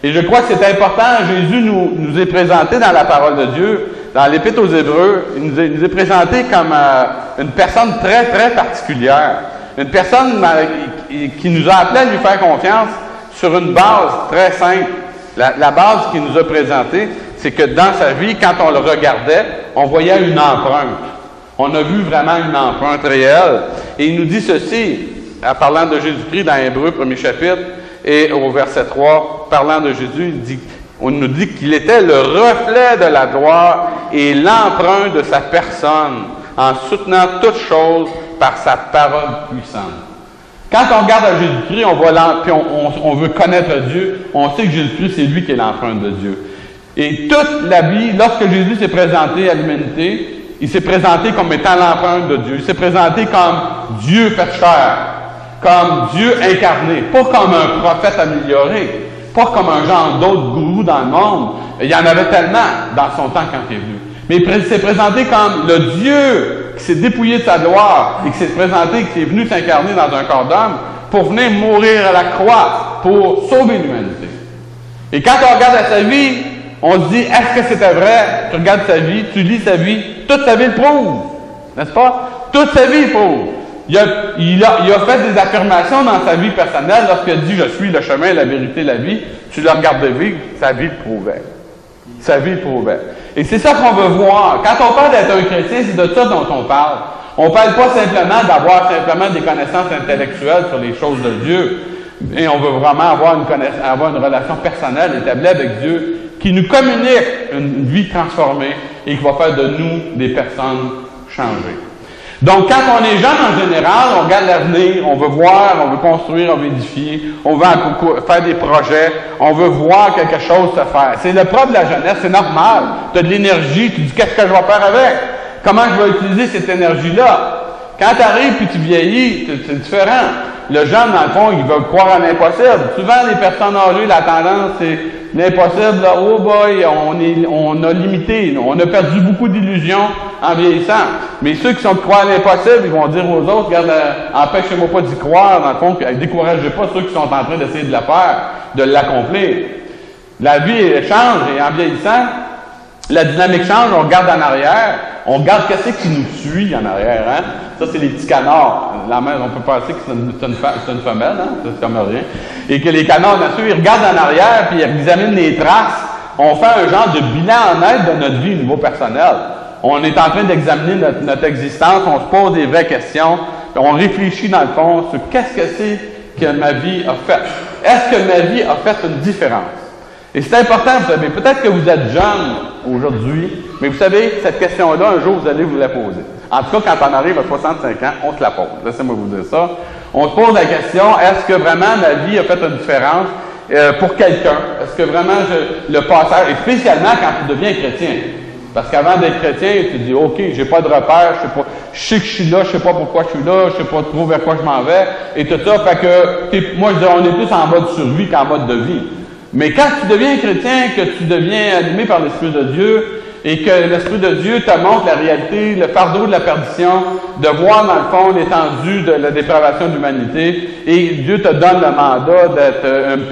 Et je crois que c'est important, Jésus nous est présenté dans la parole de Dieu, dans l'Épître aux Hébreux, il nous est présenté comme une personne très, très particulière. Une personne qui nous a appelé à lui faire confiance sur une base très simple. La base qu'il nous a présentée, c'est que dans sa vie, quand on le regardait, on voyait une empreinte. On a vu vraiment une empreinte réelle. Et il nous dit ceci, en parlant de Jésus-Christ dans Hébreux, 1er chapitre, et au verset 3, parlant de Jésus, on nous dit qu'il était le reflet de la gloire et l'empreinte de sa personne, en soutenant toutes choses par sa parole puissante. Quand on regarde à Jésus-Christ, puis on veut connaître Dieu, on sait que Jésus-Christ, c'est lui qui est l'empreinte de Dieu. Et toute la vie, lorsque Jésus s'est présenté à l'humanité, il s'est présenté comme étant l'empreinte de Dieu. Il s'est présenté comme Dieu fait chair, comme Dieu incarné, pas comme un prophète amélioré, pas comme un genre d'autres gourous dans le monde. Il y en avait tellement dans son temps quand il est venu. Mais il s'est présenté comme le Dieu qui s'est dépouillé de sa gloire et qui s'est présenté, qui est venu s'incarner dans un corps d'homme pour venir mourir à la croix, pour sauver l'humanité. Et quand on regarde à sa vie, on se dit, est-ce que c'était vrai? Tu regardes sa vie, tu lis sa vie, toute sa vie le prouve. N'est-ce pas? Toute sa vie le prouve. Il a fait des affirmations dans sa vie personnelle lorsqu'il a dit « Je suis le chemin, la vérité, la vie ». Tu le regardais vivre, sa vie le prouvait. Sa vie le prouvait. Et c'est ça qu'on veut voir. Quand on parle d'être un chrétien, c'est de ça dont on parle. On ne parle pas simplement d'avoir simplement des connaissances intellectuelles sur les choses de Dieu. Et on veut vraiment avoir une relation personnelle établie avec Dieu qui nous communique une vie transformée et qui va faire de nous des personnes changées. Donc, quand on est jeune en général, on regarde l'avenir, on veut voir, on veut construire, on veut édifier, on veut faire des projets, on veut voir quelque chose se faire. C'est le propre de la jeunesse, c'est normal. Tu as de l'énergie, tu dis qu'est-ce que je vais faire avec? Comment je vais utiliser cette énergie-là? Quand tu arrives puis tu vieillis, c'est différent. le jeune, dans le fond, il veut croire à l'impossible. Souvent, les personnes âgées, la tendance, c'est l'impossible, là, oh boy, on a limité, on a perdu beaucoup d'illusions en vieillissant. Mais ceux qui sont croient à l'impossible, ils vont dire aux autres, regarde, empêchez-moi pas d'y croire, dans le fond, puis découragez pas ceux qui sont en train d'essayer de la faire, de l'accomplir. La vie change, et en vieillissant, la dynamique change, on regarde en arrière, on regarde qu'est-ce qui nous suit en arrière, hein? Ça, c'est les petits canards. La mère, on peut penser que c'est une femelle, hein? Ça, c'est comme rien. Et que les canards, bien sûr, ils regardent en arrière, puis ils examinent les traces. On fait un genre de bilan honnête de notre vie au niveau personnel. On est en train d'examiner notre existence, on se pose des vraies questions, puis on réfléchit dans le fond sur qu'est-ce que c'est que ma vie a fait. Est-ce que ma vie a fait une différence? Et c'est important, vous savez, peut-être que vous êtes jeune aujourd'hui, mais vous savez, cette question-là, un jour, vous allez vous la poser. En tout cas, quand on arrive à 65 ans, on se la pose. Laissez-moi vous dire ça. On se pose la question, est-ce que vraiment ma vie a fait une différence pour quelqu'un? Est-ce que vraiment le passage, et spécialement quand tu deviens chrétien? Parce qu'avant d'être chrétien, tu te dis, OK, j'ai pas de repère, je sais que je suis là, je sais pas pourquoi je suis là, je sais pas trop vers quoi je m'en vais, et tout ça, fait que, moi, je dis, on est plus en mode survie qu'en mode de vie. Mais quand tu deviens chrétien, que tu deviens animé par l'Esprit de Dieu, et que l'Esprit de Dieu te montre la réalité, le fardeau de la perdition, de voir dans le fond l'étendue de la dépravation de l'humanité, et Dieu te donne le mandat d'être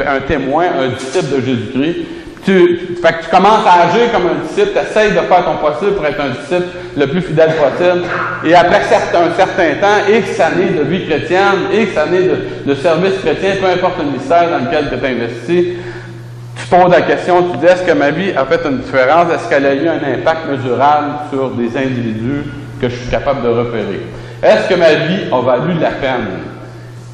un témoin, un disciple de Jésus-Christ. Fait que tu commences à agir comme un disciple, tu essaies de faire ton possible pour être un disciple le plus fidèle possible. Et après un certain temps, X années de vie chrétienne, X années de service chrétien, peu importe le ministère dans lequel tu es investi, tu poses la question, tu dis, est-ce que ma vie a fait une différence? Est-ce qu'elle a eu un impact mesurable sur des individus que je suis capable de repérer? Est-ce que ma vie a valu la peine?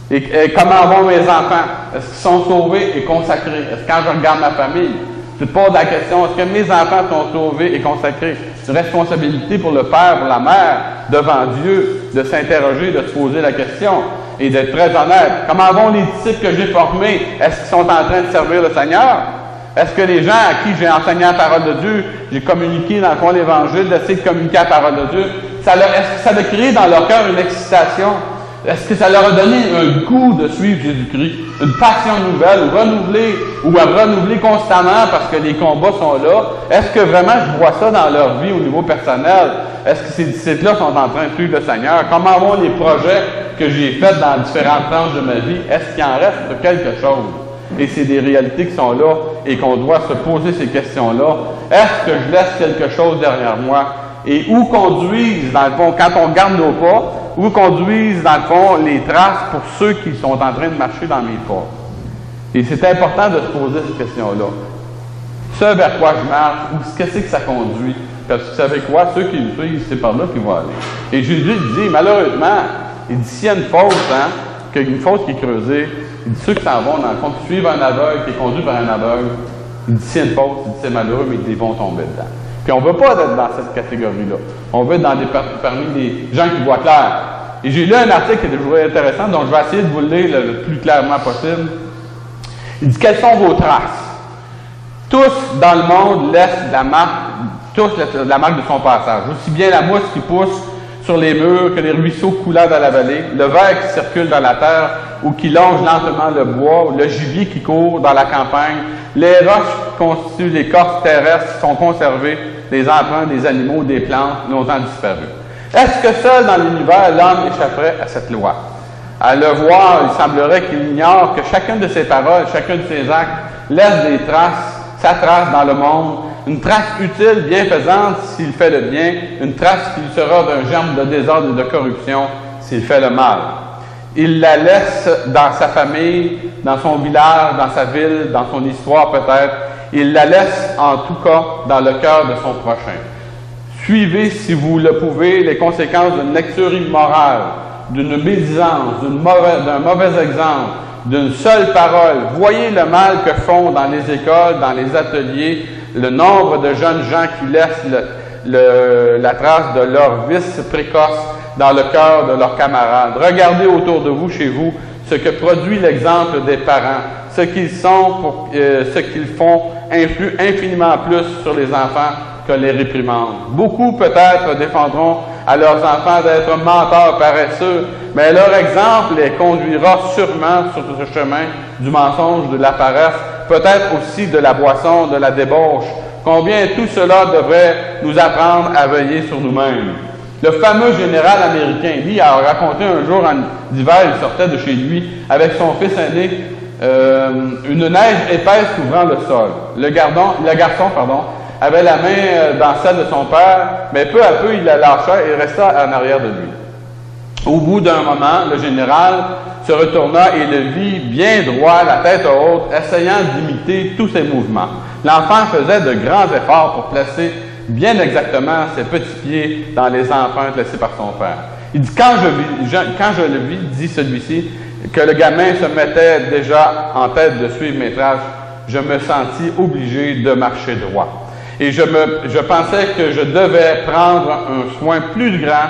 Et comment vont mes enfants? Est-ce qu'ils sont sauvés et consacrés? Est-ce que quand je regarde ma famille, tu te poses la question, est-ce que mes enfants sont sauvés et consacrés? C'est une responsabilité pour le père, pour la mère, devant Dieu, de s'interroger, de se poser la question et d'être très honnête. Comment vont les disciples que j'ai formés? Est-ce qu'ils sont en train de servir le Seigneur? Est-ce que les gens à qui j'ai enseigné la parole de Dieu, j'ai communiqué dans le fond l'Évangile, d'essayer de communiquer la parole de Dieu, est-ce que ça a créé dans leur cœur une excitation? Est-ce que ça leur a donné un goût de suivre Jésus-Christ? Une passion nouvelle, ou à renouveler constamment parce que les combats sont là? Est-ce que vraiment je vois ça dans leur vie au niveau personnel? Est-ce que ces disciples-là sont en train de suivre le Seigneur? Comment vont les projets que j'ai faits dans différentes tranches de ma vie? Est-ce qu'il en reste quelque chose? Et c'est des réalités qui sont là et qu'on doit se poser ces questions-là. Est-ce que je laisse quelque chose derrière moi? Et où conduisent, dans le fond, quand on garde nos pas, où conduisent, dans le fond, les traces pour ceux qui sont en train de marcher dans mes pas? Et c'est important de se poser ces questions-là. Ce vers quoi je marche, ou qu'est-ce que ça conduit? Parce que vous savez quoi? Ceux qui me suivent, c'est par là qu'ils vont aller. Et Jésus dit, malheureusement, il dit, s'il y a une fosse, une fosse qui est creusée, il dit, ceux qui s'en vont, dans le fond, qui suivent un aveugle, qui est conduit par un aveugle, il dit, s'il y a une fosse, il dit, c'est malheureux, mais ils vont tomber dedans. Puis on ne veut pas être dans cette catégorie-là. On veut être parmi les gens qui voient clair. Et j'ai lu un article qui est toujours intéressant, donc je vais essayer de vous le lire le plus clairement possible. Il dit, quelles sont vos traces? Tous dans le monde laissent la marque de son passage. Aussi bien la mousse qui pousse sur les murs que les ruisseaux coulant dans la vallée, le ver qui circule dans la terre ou qui longe lentement le bois, le gibier qui court dans la campagne, les roches qui constituent l'écorce terrestre sont conservées, les empreintes des animaux, des plantes, longtemps disparues. Est-ce que seul dans l'univers, l'homme échapperait à cette loi? À le voir, il semblerait qu'il ignore que chacune de ses paroles, chacun de ses actes laisse des traces, sa trace dans le monde, une trace utile, bienfaisante s'il fait le bien, une trace qui lui sera d'un germe de désordre et de corruption s'il fait le mal. Il la laisse dans sa famille, dans son village, dans sa ville, dans son histoire peut-être. Il la laisse en tout cas dans le cœur de son prochain. Suivez, si vous le pouvez, les conséquences d'une lecture immorale, d'une médisance, d'un mauvais exemple, d'une seule parole. Voyez le mal que font dans les écoles, dans les ateliers, le nombre de jeunes gens qui laissent la trace de leur vice précoce dans le cœur de leurs camarades. Regardez autour de vous, chez vous, ce que produit l'exemple des parents. Ce qu'ils sont, ce qu'ils font influe infiniment plus sur les enfants que les réprimandes. Beaucoup peut-être défendront à leurs enfants d'être menteurs paresseux, mais leur exemple les conduira sûrement sur ce chemin du mensonge, de la paresse, peut-être aussi de la boisson, de la débauche. Combien tout cela devrait nous apprendre à veiller sur nous-mêmes. Le fameux général américain Lee a raconté un jour en hiver, il sortait de chez lui avec son fils aîné, une neige épaisse couvrant le sol. Le garçon avait la main dans celle de son père, mais peu à peu il la lâcha et resta en arrière de lui. Au bout d'un moment, le général se retourna et le vit bien droit, la tête haute, essayant d'imiter tous ses mouvements. L'enfant faisait de grands efforts pour placer bien exactement ses petits pieds dans les empreintes laissées par son père. Il dit, quand je le vis, dit celui-ci, que le gamin se mettait déjà en tête de suivre mes traces, je me sentis obligé de marcher droit. Et je pensais que je devais prendre un soin plus grand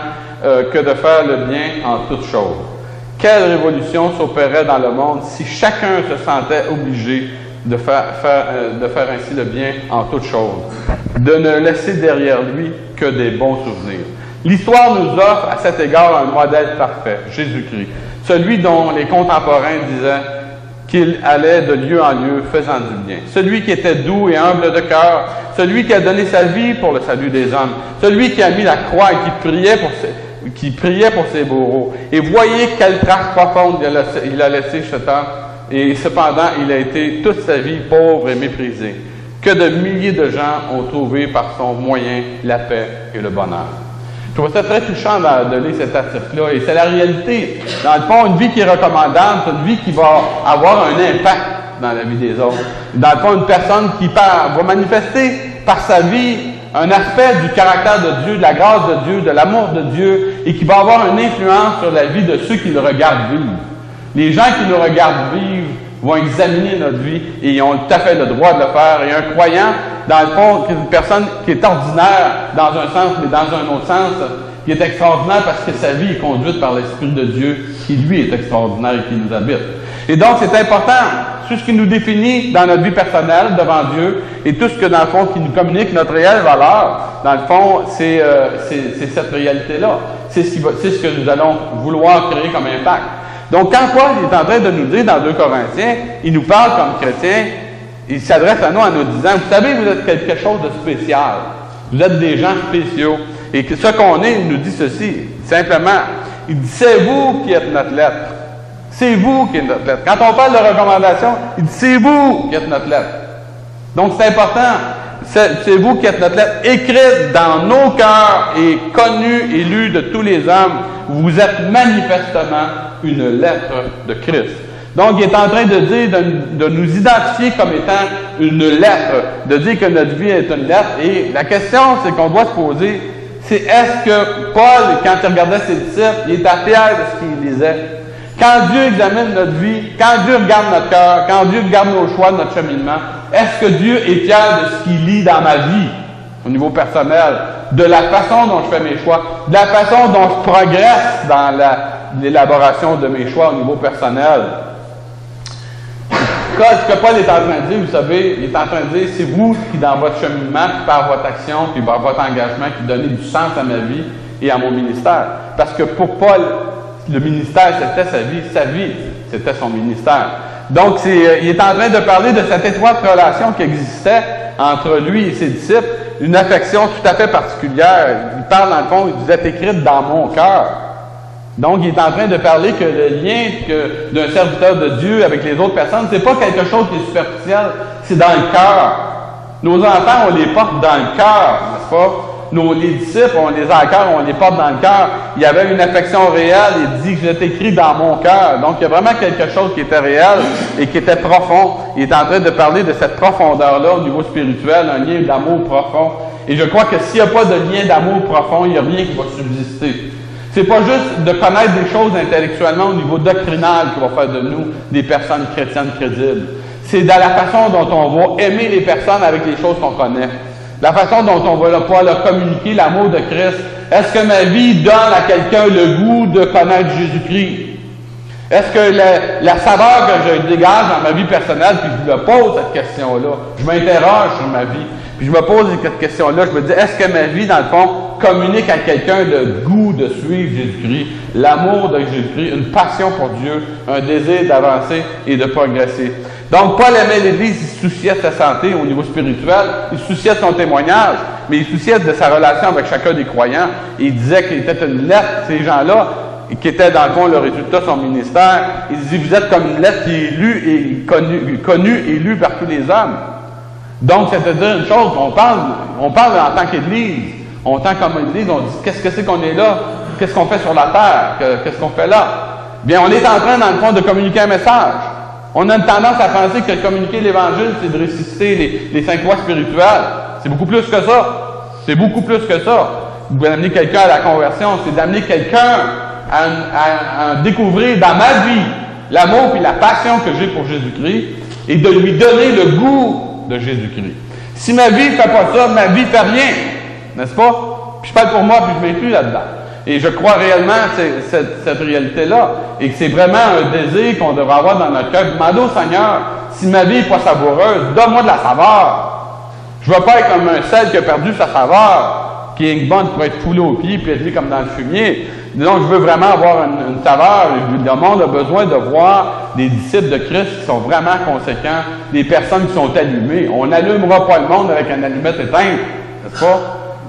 que de faire le bien en toutes choses. Quelle révolution s'opérait dans le monde si chacun se sentait obligé de faire ainsi le bien en toutes choses, de ne laisser derrière lui que des bons souvenirs. L'histoire nous offre à cet égard un modèle parfait, Jésus-Christ, celui dont les contemporains disaient qu'il allait de lieu en lieu faisant du bien, celui qui était doux et humble de cœur, celui qui a donné sa vie pour le salut des hommes, celui qui a mis la croix et qui priait pour ses bourreaux. Et voyez quelle trace profonde il a laissé cet homme, et cependant il a été toute sa vie pauvre et méprisé. Que de milliers de gens ont trouvé par son moyen la paix et le bonheur. Je trouve ça très touchant de lire cet article-là, et c'est la réalité. Dans le fond, une vie qui est recommandable, c'est une vie qui va avoir un impact dans la vie des autres. Dans le fond, une personne qui va manifester par sa vie un aspect du caractère de Dieu, de la grâce de Dieu, de l'amour de Dieu, et qui va avoir une influence sur la vie de ceux qui le regardent vivre. Les gens qui nous regardent vivre vont examiner notre vie et ils ont tout à fait le droit de le faire. Et un croyant, dans le fond, une personne qui est ordinaire dans un sens, mais dans un autre sens, qui est extraordinaire parce que sa vie est conduite par l'Esprit de Dieu, qui lui est extraordinaire et qui nous habite. Et donc, c'est important, tout ce qui nous définit dans notre vie personnelle devant Dieu, et tout ce que, dans le fond, qui nous communique notre réelle valeur, dans le fond, c'est cette réalité-là. C'est ce que nous allons vouloir créer comme impact. Donc, quand Paul est en train de nous dire dans 2 Corinthiens, il nous parle comme chrétiens, il s'adresse à nous en nous disant, vous savez, vous êtes quelque chose de spécial. Vous êtes des gens spéciaux. Et que ce qu'on est, il nous dit ceci, simplement, il dit, c'est vous qui êtes notre lettre. C'est vous qui êtes notre lettre. Quand on parle de recommandation, il dit, c'est vous qui êtes notre lettre. Donc, c'est important. C'est vous qui êtes notre lettre, écrite dans nos cœurs et connue et lue de tous les hommes. Vous êtes manifestement une lettre de Christ. Donc, il est en train de dire, de nous identifier comme étant une lettre, de dire que notre vie est une lettre. Et la question, c'est qu'on doit se poser, c'est est-ce que Paul, quand il regardait ses disciples, il était fier de ce qu'il lisait? Quand Dieu examine notre vie, quand Dieu regarde notre cœur, quand Dieu regarde nos choix, notre cheminement, est-ce que Dieu est fier de ce qu'il lit dans ma vie, au niveau personnel, de la façon dont je fais mes choix, de la façon dont je progresse dans l'élaboration de mes choix au niveau personnel? Ce que Paul est en train de dire, vous savez, il est en train de dire, c'est vous qui, dans votre cheminement, par votre action, puis par votre engagement, qui donnez du sens à ma vie et à mon ministère. Parce que pour Paul, le ministère, c'était sa vie, c'était son ministère. Donc, il est en train de parler de cette étroite relation qui existait entre lui et ses disciples, une affection tout à fait particulière. Il parle, dans le fond, vous êtes écrite dans mon cœur. Donc, il est en train de parler que le lien d'un serviteur de Dieu avec les autres personnes, c'est pas quelque chose qui est superficiel, c'est dans le cœur. Nos enfants, on les porte dans le cœur, n'est-ce pas? Les disciples, on les a à cœur, on les porte dans le cœur. Il y avait une affection réelle, il dit que j'étais écrit dans mon cœur. Donc, il y a vraiment quelque chose qui était réel et qui était profond. Il est en train de parler de cette profondeur-là au niveau spirituel, un lien d'amour profond. Et je crois que s'il n'y a pas de lien d'amour profond, il n'y a rien qui va subsister. C'est pas juste de connaître des choses intellectuellement au niveau doctrinal qui va faire de nous des personnes chrétiennes crédibles. C'est dans la façon dont on va aimer les personnes avec les choses qu'on connaît. La façon dont on va pouvoir leur communiquer l'amour de Christ. Est-ce que ma vie donne à quelqu'un le goût de connaître Jésus-Christ? Est-ce que la saveur que je dégage dans ma vie personnelle, puis je me pose cette question-là, je m'interroge sur ma vie, Puis je me pose cette question-là, je me dis, est-ce que ma vie, dans le fond, communique à quelqu'un le goût de suivre Jésus-Christ, l'amour de Jésus-Christ, une passion pour Dieu, un désir d'avancer et de progresser. Donc, Paul aimait l'Église, il se souciait de sa santé au niveau spirituel, il se souciait de son témoignage, mais il se souciait de sa relation avec chacun des croyants. Il disait qu'il était une lettre, ces gens-là, qui étaient dans le fond le résultat de son ministère. Il dit, vous êtes comme une lettre qui est lue et connue et lue par tous les hommes. Donc, c'est-à-dire une chose, on parle en tant qu'Église, on tant comme Église, on dit, qu'est-ce que c'est qu'on est là? Qu'est-ce qu'on fait sur la terre? Qu'est-ce qu'on fait là? Bien, on est en train, dans le fond, de communiquer un message. On a une tendance à penser que communiquer l'Évangile, c'est de ressusciter les 5 lois spirituelles. C'est beaucoup plus que ça. C'est beaucoup plus que ça. Vous pouvez amener quelqu'un à la conversion, c'est d'amener quelqu'un à découvrir dans ma vie l'amour et la passion que j'ai pour Jésus-Christ et de lui donner le goût de Jésus-Christ. Si ma vie ne fait pas ça, ma vie ne fait rien. N'est-ce pas? Puis je parle pour moi, puis je m'inclus là-dedans. Et je crois réellement cette réalité-là, et que c'est vraiment un désir qu'on devrait avoir dans notre cœur. Demandez au Seigneur, si ma vie n'est pas savoureuse, donne-moi de la saveur. Je ne veux pas être comme un sel qui a perdu sa saveur, qui est bonne pour être foulé aux pieds, puis être mis comme dans le fumier. Donc, je veux vraiment avoir une saveur. Le monde a besoin de voir des disciples de Christ qui sont vraiment conséquents, des personnes qui sont allumées. On n'allumera pas le monde avec un allumette éteinte, n'est-ce pas?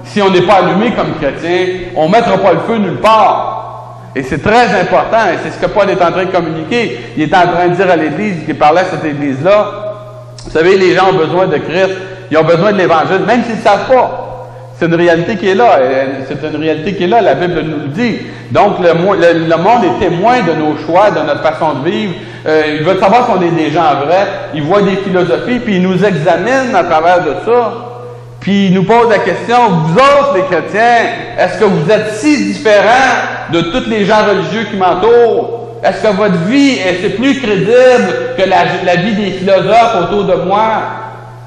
Si on n'est pas allumé comme chrétien, on ne mettra pas le feu nulle part. Et c'est très important, et c'est ce que Paul est en train de communiquer. Il est en train de dire à l'Église, qui parlait à cette Église-là, vous savez, les gens ont besoin de Christ, ils ont besoin de l'Évangile, même s'ils ne savent pas. C'est une réalité qui est là, c'est une réalité qui est là, la Bible nous le dit. Donc, le monde est témoin de nos choix, de notre façon de vivre. Il veut savoir qu'on est des gens vrais, il voit des philosophies, puis il nous examine à travers de ça. Puis il nous pose la question, vous autres les chrétiens, est-ce que vous êtes si différents de tous les gens religieux qui m'entourent? Est-ce que votre vie est plus crédible que la vie des philosophes autour de moi?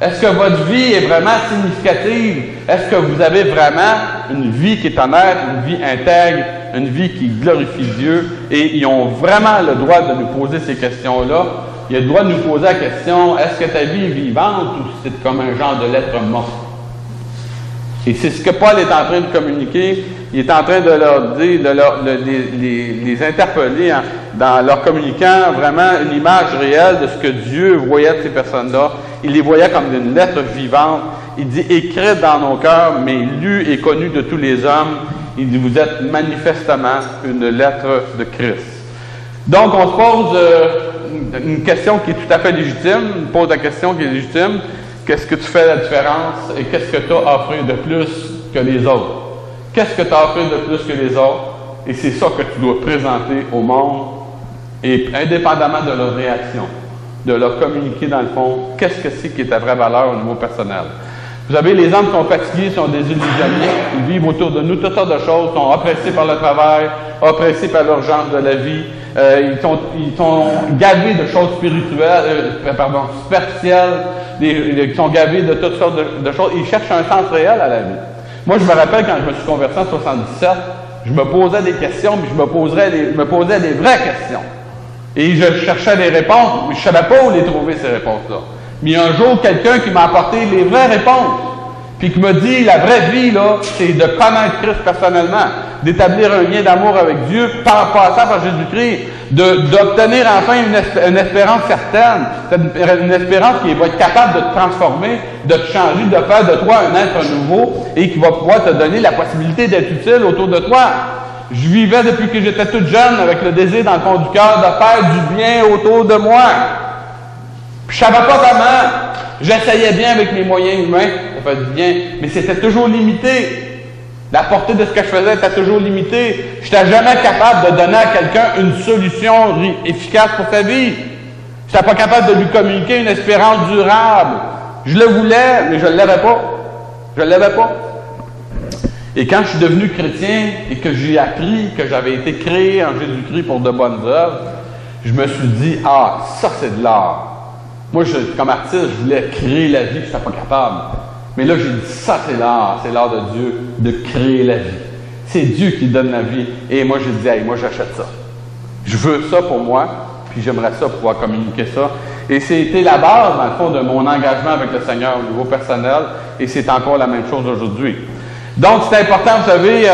Est-ce que votre vie est vraiment significative? Est-ce que vous avez vraiment une vie qui est honnête, une vie intègre, une vie qui glorifie Dieu? Et ils ont vraiment le droit de nous poser ces questions-là. Ils ont le droit de nous poser la question, est-ce que ta vie est vivante ou c'est comme un genre de lettre morte? Et c'est ce que Paul est en train de communiquer. Il est en train de leur dire, de les interpeller dans leur communiquant vraiment une image réelle de ce que Dieu voyait de ces personnes-là. Il les voyait comme une lettre vivante. Il dit, écrite dans nos cœurs, mais lue et connue de tous les hommes. Il dit, vous êtes manifestement une lettre de Christ. Donc, on se pose une question qui est tout à fait légitime. On pose la question qui est légitime. Qu'est-ce que tu fais la différence et qu'est-ce que tu as offert de plus que les autres? Qu'est-ce que tu as offert de plus que les autres? Et c'est ça que tu dois présenter au monde, et indépendamment de leur réaction, de leur communiquer dans le fond, qu'est-ce que c'est qui est ta vraie valeur au niveau personnel. Vous savez, les hommes sont fatigués, sont désillusionnés, ils vivent autour de nous toutes sortes de choses, sont oppressés par le travail, oppressés par l'urgence de la vie, ils sont gavés de choses spirituelles, superficielles, ils sont gavés de toutes sortes de choses, ils cherchent un sens réel à la vie. Moi, je me rappelle quand je me suis converti en 77, je me posais des questions, mais je me posais des vraies questions. Et je cherchais des réponses, mais je ne savais pas où les trouver, ces réponses-là. Mais un jour, quelqu'un qui m'a apporté les vraies réponses, puis qui m'a dit, la vraie vie, là, c'est de connaître Christ personnellement, d'établir un lien d'amour avec Dieu, par passant par Jésus-Christ, d'obtenir enfin une espérance certaine, une espérance qui va être capable de te transformer, de te changer, de faire de toi un être nouveau, et qui va pouvoir te donner la possibilité d'être utile autour de toi. Je vivais depuis que j'étais toute jeune avec le désir dans le fond du cœur de faire du bien autour de moi. Puis je ne savais pas comment. J'essayais bien avec mes moyens humains pour faire du bien, mais c'était toujours limité. La portée de ce que je faisais était toujours limitée. Je n'étais jamais capable de donner à quelqu'un une solution efficace pour sa vie. Je n'étais pas capable de lui communiquer une espérance durable. Je le voulais, mais je ne l'avais pas. Je ne l'avais pas. Et quand je suis devenu chrétien et que j'ai appris que j'avais été créé en Jésus-Christ pour de bonnes œuvres, je me suis dit, ah, ça c'est de l'art. Moi, comme artiste, je voulais créer la vie, je n'étais pas capable. Mais là, j'ai dit, ça c'est l'art de Dieu, de créer la vie. C'est Dieu qui donne la vie. Et moi, j'ai dit, hey, moi j'achète ça. Je veux ça pour moi. Puis j'aimerais ça pouvoir communiquer ça. Et c'était la base, dans le fond, de mon engagement avec le Seigneur au niveau personnel. Et c'est encore la même chose aujourd'hui. Donc, c'est important, vous savez,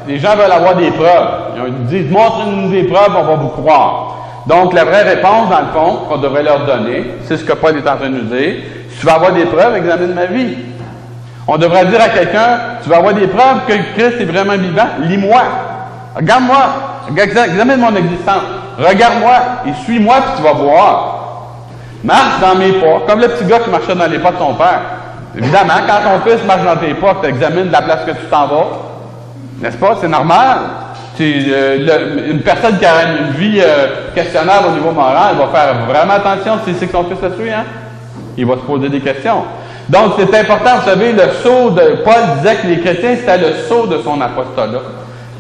les gens veulent avoir des preuves. Ils disent, montre-nous des preuves, on va vous croire. Donc, la vraie réponse, dans le fond, qu'on devrait leur donner, c'est ce que Paul est en train de nous dire. Si tu veux avoir des preuves, examine ma vie. On devrait dire à quelqu'un, tu veux avoir des preuves que Christ est vraiment vivant? Lis-moi. Regarde-moi. Examine mon existence. Regarde-moi et suis-moi, puis tu vas voir. Marche dans mes pas, comme le petit gars qui marchait dans les pas de son père. Évidemment, quand ton fils marche dans tes pas, tu examines la place que tu t'en vas. N'est-ce pas? C'est normal. Une personne qui a une vie questionnable au niveau moral, elle va faire vraiment attention si c'est que son fils le suit, hein? Il va se poser des questions. Donc, c'est important, vous savez, le sceau de Paul disait que les chrétiens, c'était le sceau de son apostolat.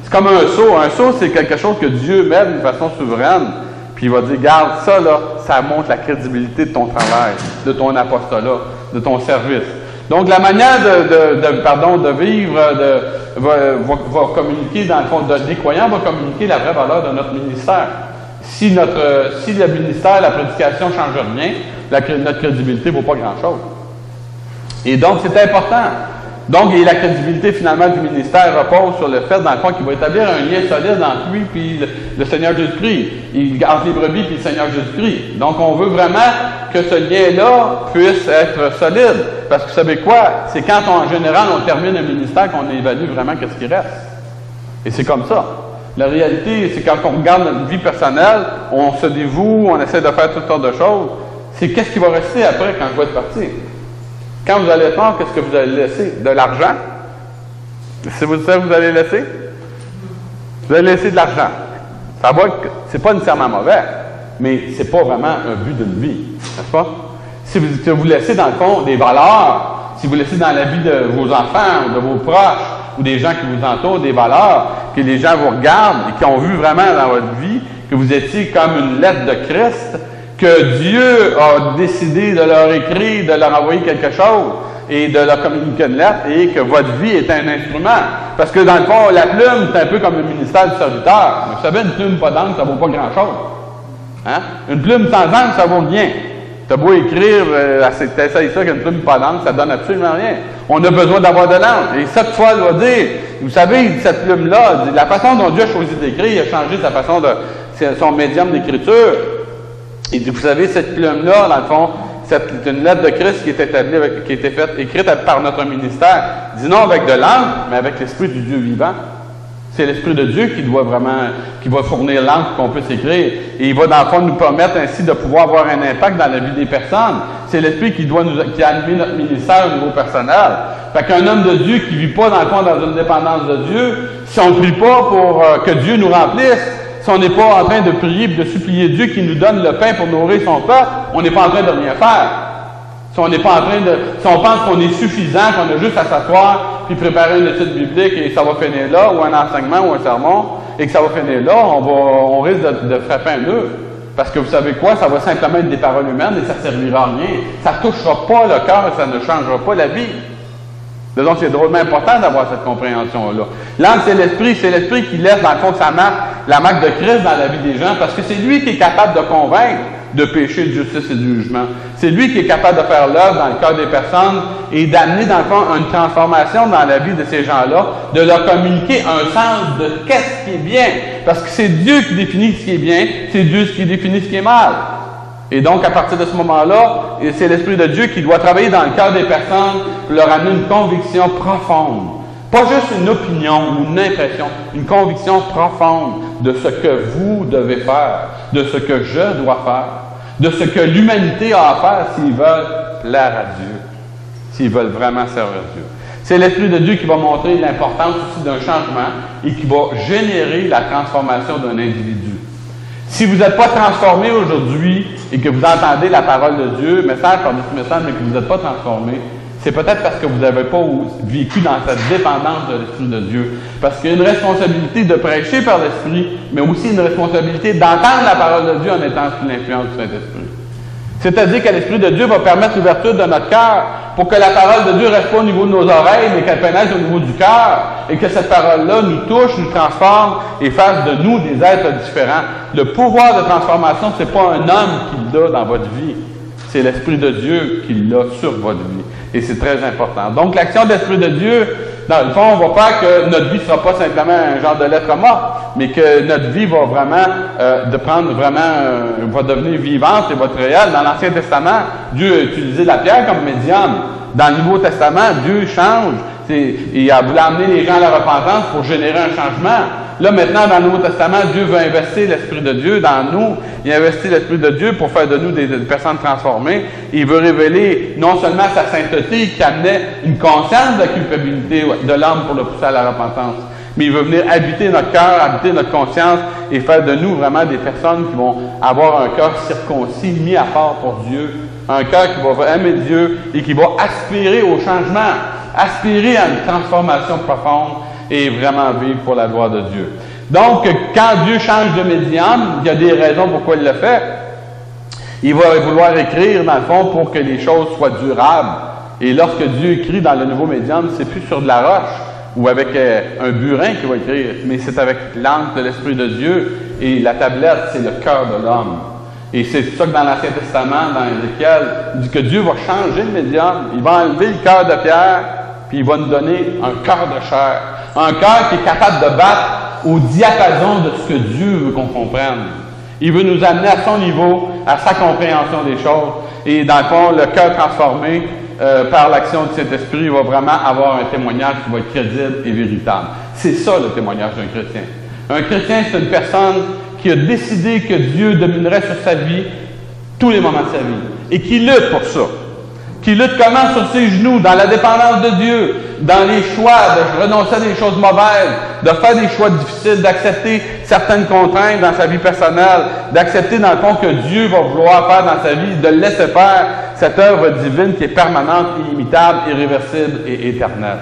C'est comme un sceau. Un sceau, c'est quelque chose que Dieu met d'une façon souveraine. Puis il va dire, garde ça, là, ça montre la crédibilité de ton travail, de ton apostolat, de ton service. Donc, la manière de vivre va communiquer, dans le fond, des croyants va communiquer la vraie valeur de notre ministère. Si le ministère, la prédication ne change rien, notre crédibilité ne vaut pas grand-chose. Et donc, c'est important. Donc, la crédibilité, finalement, du ministère repose sur le fait, dans le fond, qu'il va établir un lien solide entre lui et le Seigneur Jésus-Christ, entre les brebis et le Seigneur Jésus-Christ. Donc, on veut vraiment que ce lien-là puisse être solide. Parce que vous savez quoi? C'est quand, en général, on termine un ministère qu'on évalue vraiment qu'est-ce qui reste. Et c'est comme ça. La réalité, c'est quand on regarde notre vie personnelle, on se dévoue, on essaie de faire toutes sortes de choses. C'est qu'est-ce qui va rester après quand je vais être parti? Quand vous allez être mort, qu'est-ce que vous allez laisser? De l'argent? C'est ça que vous allez laisser? Vous allez laisser de l'argent. Ça va, c'est pas nécessairement mauvais, mais c'est pas vraiment un but d'une vie, n'est-ce pas? Si vous laissez, dans le fond, des valeurs, si vous laissez dans la vie de vos enfants, ou de vos proches, ou des gens qui vous entourent, des valeurs, que les gens vous regardent et qui ont vu vraiment dans votre vie, que vous étiez comme une lettre de Christ, que Dieu a décidé de leur écrire, de leur envoyer quelque chose et de leur communiquer une lettre et que votre vie est un instrument. Parce que dans le fond, la plume, c'est un peu comme le ministère du serviteur. Mais vous savez, une plume pas d'encre, ça vaut pas grand-chose. Hein? Une plume sans encre, ça vaut rien. Tu as beau écrire, t'essayes ça qu'une plume pas d'encre, ça donne absolument rien. On a besoin d'avoir de l'encre. Et cette fois, il va dire, vous savez, cette plume-là, la façon dont Dieu a choisi d'écrire, il a changé sa façon son médium d'écriture. Et vous savez, cette plume-là, dans le fond, c'est une lettre de Christ qui est établie, qui a été écrite par notre ministère. Dis non avec de l'encre, mais avec l'Esprit du Dieu vivant. C'est l'Esprit de Dieu qui va fournir l'encre qu'on peut s'écrire. Et il va, dans le fond, nous permettre ainsi de pouvoir avoir un impact dans la vie des personnes. C'est l'Esprit qui a animé notre ministère au niveau personnel. Fait qu'un homme de Dieu qui ne vit pas, dans le fond, dans une dépendance de Dieu, si on ne prie pas pour que Dieu nous remplisse, si on n'est pas en train de prier et de supplier Dieu qui nous donne le pain pour nourrir son peuple, on n'est pas en train de rien faire. Si on n'est pas en train si on pense qu'on est suffisant, qu'on a juste à s'asseoir puis préparer une étude biblique et ça va finir là, ou un enseignement ou un sermon, et que ça va finir là, on risque de frapper un mur. Parce que vous savez quoi? Ça va simplement être des paroles humaines et ça ne servira à rien. Ça ne touchera pas le cœur et ça ne changera pas la vie. Donc, c'est drôlement important d'avoir cette compréhension-là. L'âme, c'est l'esprit qui laisse, dans le fond, la marque de Christ dans la vie des gens, parce que c'est lui qui est capable de convaincre de péché, de justice et de jugement. C'est lui qui est capable de faire l'œuvre dans le cœur des personnes et d'amener, dans le fond, une transformation dans la vie de ces gens-là, de leur communiquer un sens de qu'est-ce qui est bien. Parce que c'est Dieu qui définit ce qui est bien, c'est Dieu qui définit ce qui est mal. Et donc, à partir de ce moment-là, c'est l'Esprit de Dieu qui doit travailler dans le cœur des personnes pour leur amener une conviction profonde. Pas juste une opinion ou une impression, une conviction profonde de ce que vous devez faire, de ce que je dois faire, de ce que l'humanité a à faire s'ils veulent plaire à Dieu, s'ils veulent vraiment servir Dieu. C'est l'Esprit de Dieu qui va montrer l'importance aussi d'un changement et qui va générer la transformation d'un individu. Si vous n'êtes pas transformé aujourd'hui et que vous entendez la parole de Dieu, message par-dessus message, mais que vous n'êtes pas transformé, c'est peut-être parce que vous n'avez pas vécu dans cette dépendance de l'Esprit de Dieu. Parce qu'il y a une responsabilité de prêcher par l'Esprit, mais aussi une responsabilité d'entendre la parole de Dieu en étant sous l'influence du Saint-Esprit. C'est-à-dire que l'Esprit de Dieu va permettre l'ouverture de notre cœur pour que la parole de Dieu reste pas au niveau de nos oreilles, mais qu'elle pénètre au niveau du cœur, et que cette parole-là nous touche, nous transforme et fasse de nous des êtres différents. Le pouvoir de transformation, c'est pas un homme qui l'a dans votre vie, c'est l'Esprit de Dieu qui l'a sur votre vie. Et c'est très important. Donc, l'action de l'Esprit de Dieu, dans le fond, on ne va pas que notre vie ne sera pas simplement un genre de lettre morte, mais que notre vie va vraiment va devenir vivante et va être réelle. Dans l'Ancien Testament, Dieu a utilisé la pierre comme médium. Dans le Nouveau Testament, Dieu change. Il a voulu amener les gens à la repentance pour générer un changement. Là, maintenant, dans le Nouveau Testament, Dieu veut investir l'Esprit de Dieu dans nous. Il investit l'Esprit de Dieu pour faire de nous des personnes transformées. Il veut révéler non seulement sa sainteté qui amenait une conscience de la culpabilité de l'homme pour le pousser à la repentance, mais il veut venir habiter notre cœur, habiter notre conscience et faire de nous vraiment des personnes qui vont avoir un cœur circoncis, mis à part pour Dieu. Un cœur qui va aimer Dieu et qui va aspirer au changement, aspirer à une transformation profonde et vraiment vivre pour la gloire de Dieu. Donc, quand Dieu change de médium, il y a des raisons pourquoi il le fait. Il va vouloir écrire, dans le fond, pour que les choses soient durables. Et lorsque Dieu écrit dans le nouveau médium, c'est plus sur de la roche ou avec un burin qu'il va écrire, mais c'est avec l'encre de l'Esprit de Dieu. Et la tablette, c'est le cœur de l'homme. Et c'est ça que dans l'Ancien Testament, dans Ézéchiel, il dit que Dieu va changer le médium. Il va enlever le cœur de pierre, puis il va nous donner un cœur de chair. Un cœur qui est capable de battre au diapason de ce que Dieu veut qu'on comprenne. Il veut nous amener à son niveau, à sa compréhension des choses. Et dans le fond, le cœur transformé par l'action du Saint-Esprit va vraiment avoir un témoignage qui va être crédible et véritable. C'est ça le témoignage d'un chrétien. Un chrétien, c'est une personne qui a décidé que Dieu dominerait sur sa vie tous les moments de sa vie et qui lutte pour ça. Qui lutte comment sur ses genoux, dans la dépendance de Dieu, dans les choix, de renoncer à des choses mauvaises, de faire des choix difficiles, d'accepter certaines contraintes dans sa vie personnelle, d'accepter dans le fond que Dieu va vouloir faire dans sa vie, de le laisser faire cette œuvre divine qui est permanente, illimitable, irréversible et éternelle.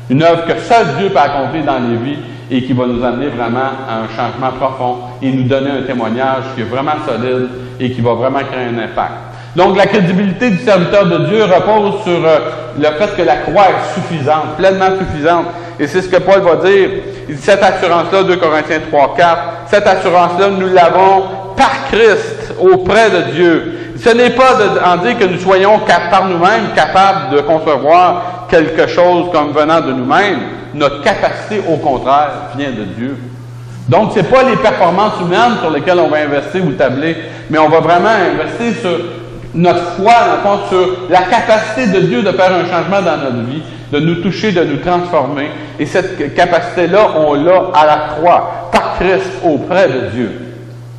Une œuvre que seul Dieu peut accomplir dans les vies et qui va nous amener vraiment à un changement profond et nous donner un témoignage qui est vraiment solide et qui va vraiment créer un impact. Donc, la crédibilité du serviteur de Dieu repose sur le fait que la croix est suffisante, pleinement suffisante. Et c'est ce que Paul va dire. Il dit, cette assurance-là, 2 Corinthiens 3, 4, cette assurance-là, nous l'avons par Christ, auprès de Dieu. Ce n'est pas en dire que nous soyons par nous-mêmes capables de concevoir quelque chose comme venant de nous-mêmes. Notre capacité, au contraire, vient de Dieu. Donc, ce n'est pas les performances humaines sur lesquelles on va investir ou tabler, mais on va vraiment investir sur notre foi, dans le fond, sur la capacité de Dieu de faire un changement dans notre vie, de nous toucher, de nous transformer. Et cette capacité-là, on l'a à la croix, par Christ, auprès de Dieu.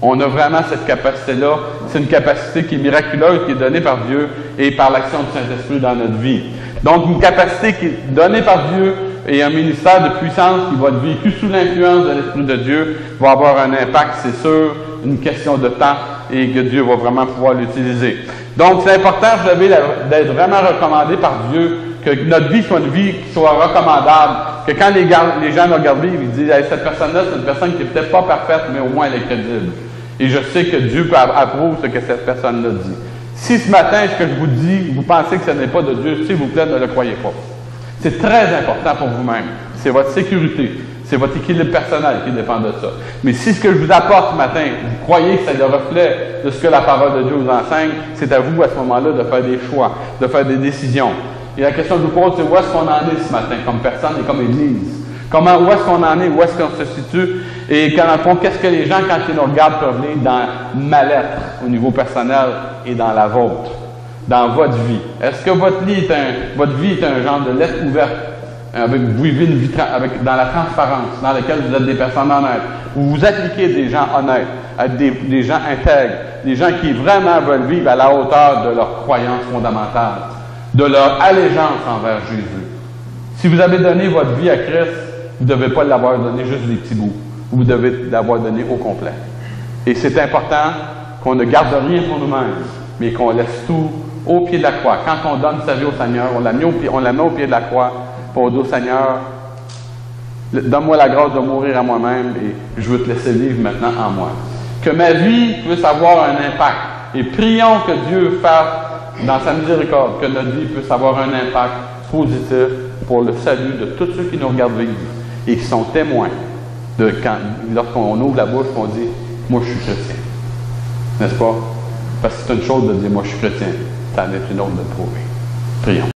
On a vraiment cette capacité-là. C'est une capacité qui est miraculeuse, qui est donnée par Dieu et par l'action du Saint-Esprit dans notre vie. Donc, une capacité qui est donnée par Dieu et un ministère de puissance qui va être vécu sous l'influence de l'Esprit de Dieu va avoir un impact, c'est sûr, une question de temps et que Dieu va vraiment pouvoir l'utiliser. Donc, c'est important, je savez, d'être vraiment recommandé par Dieu, que notre vie soit une vie qui soit recommandable, que quand les gens nous regardent vivre, ils disent hey, cette personne-là, c'est une personne qui n'est peut-être pas parfaite, mais au moins elle est crédible. Et je sais que Dieu approuve ce que cette personne-là dit. Si ce matin, ce que je vous dis, vous pensez que ce n'est pas de Dieu, s'il vous plaît, ne le croyez pas. C'est très important pour vous-même. C'est votre sécurité. C'est votre équilibre personnel qui dépend de ça. Mais si ce que je vous apporte ce matin, vous croyez que c'est le reflet de ce que la parole de Dieu vous enseigne, c'est à vous à ce moment-là de faire des choix, de faire des décisions. Et la question que je vous pose, c'est où est-ce qu'on en est ce matin comme personne et comme Église? Où est-ce qu'on en est? Où est-ce qu'on se situe? Et dans le fond, qu'est-ce que les gens, quand ils nous regardent, peuvent lire dans ma lettre au niveau personnel et dans la vôtre, dans votre vie? Est-ce que votre vie est un genre de lettre ouverte? Vous vivez une vie dans la transparence, dans laquelle vous êtes des personnes honnêtes, où vous appliquez des gens honnêtes, des gens intègres, des gens qui vraiment veulent vivre à la hauteur de leur croyance fondamentale, de leur allégeance envers Jésus. Si vous avez donné votre vie à Christ, vous ne devez pas l'avoir donné juste des petits bouts, vous devez l'avoir donné au complet. Et c'est important qu'on ne garde rien pour nous-mêmes, mais qu'on laisse tout au pied de la croix. Quand on donne sa vie au Seigneur, on la met au pied de la croix, pour dire au Seigneur, donne-moi la grâce de mourir à moi-même et je veux te laisser vivre maintenant en moi. Que ma vie puisse avoir un impact. Et prions que Dieu dans sa miséricorde, que notre vie puisse avoir un impact positif pour le salut de tous ceux qui nous regardent vivre et qui sont témoins de lorsqu'on ouvre la bouche, on dit « Moi, je suis chrétien ». N'est-ce pas? Parce que c'est une chose de dire « Moi, je suis chrétien ». Ça en est une autre de le prouver. Prions.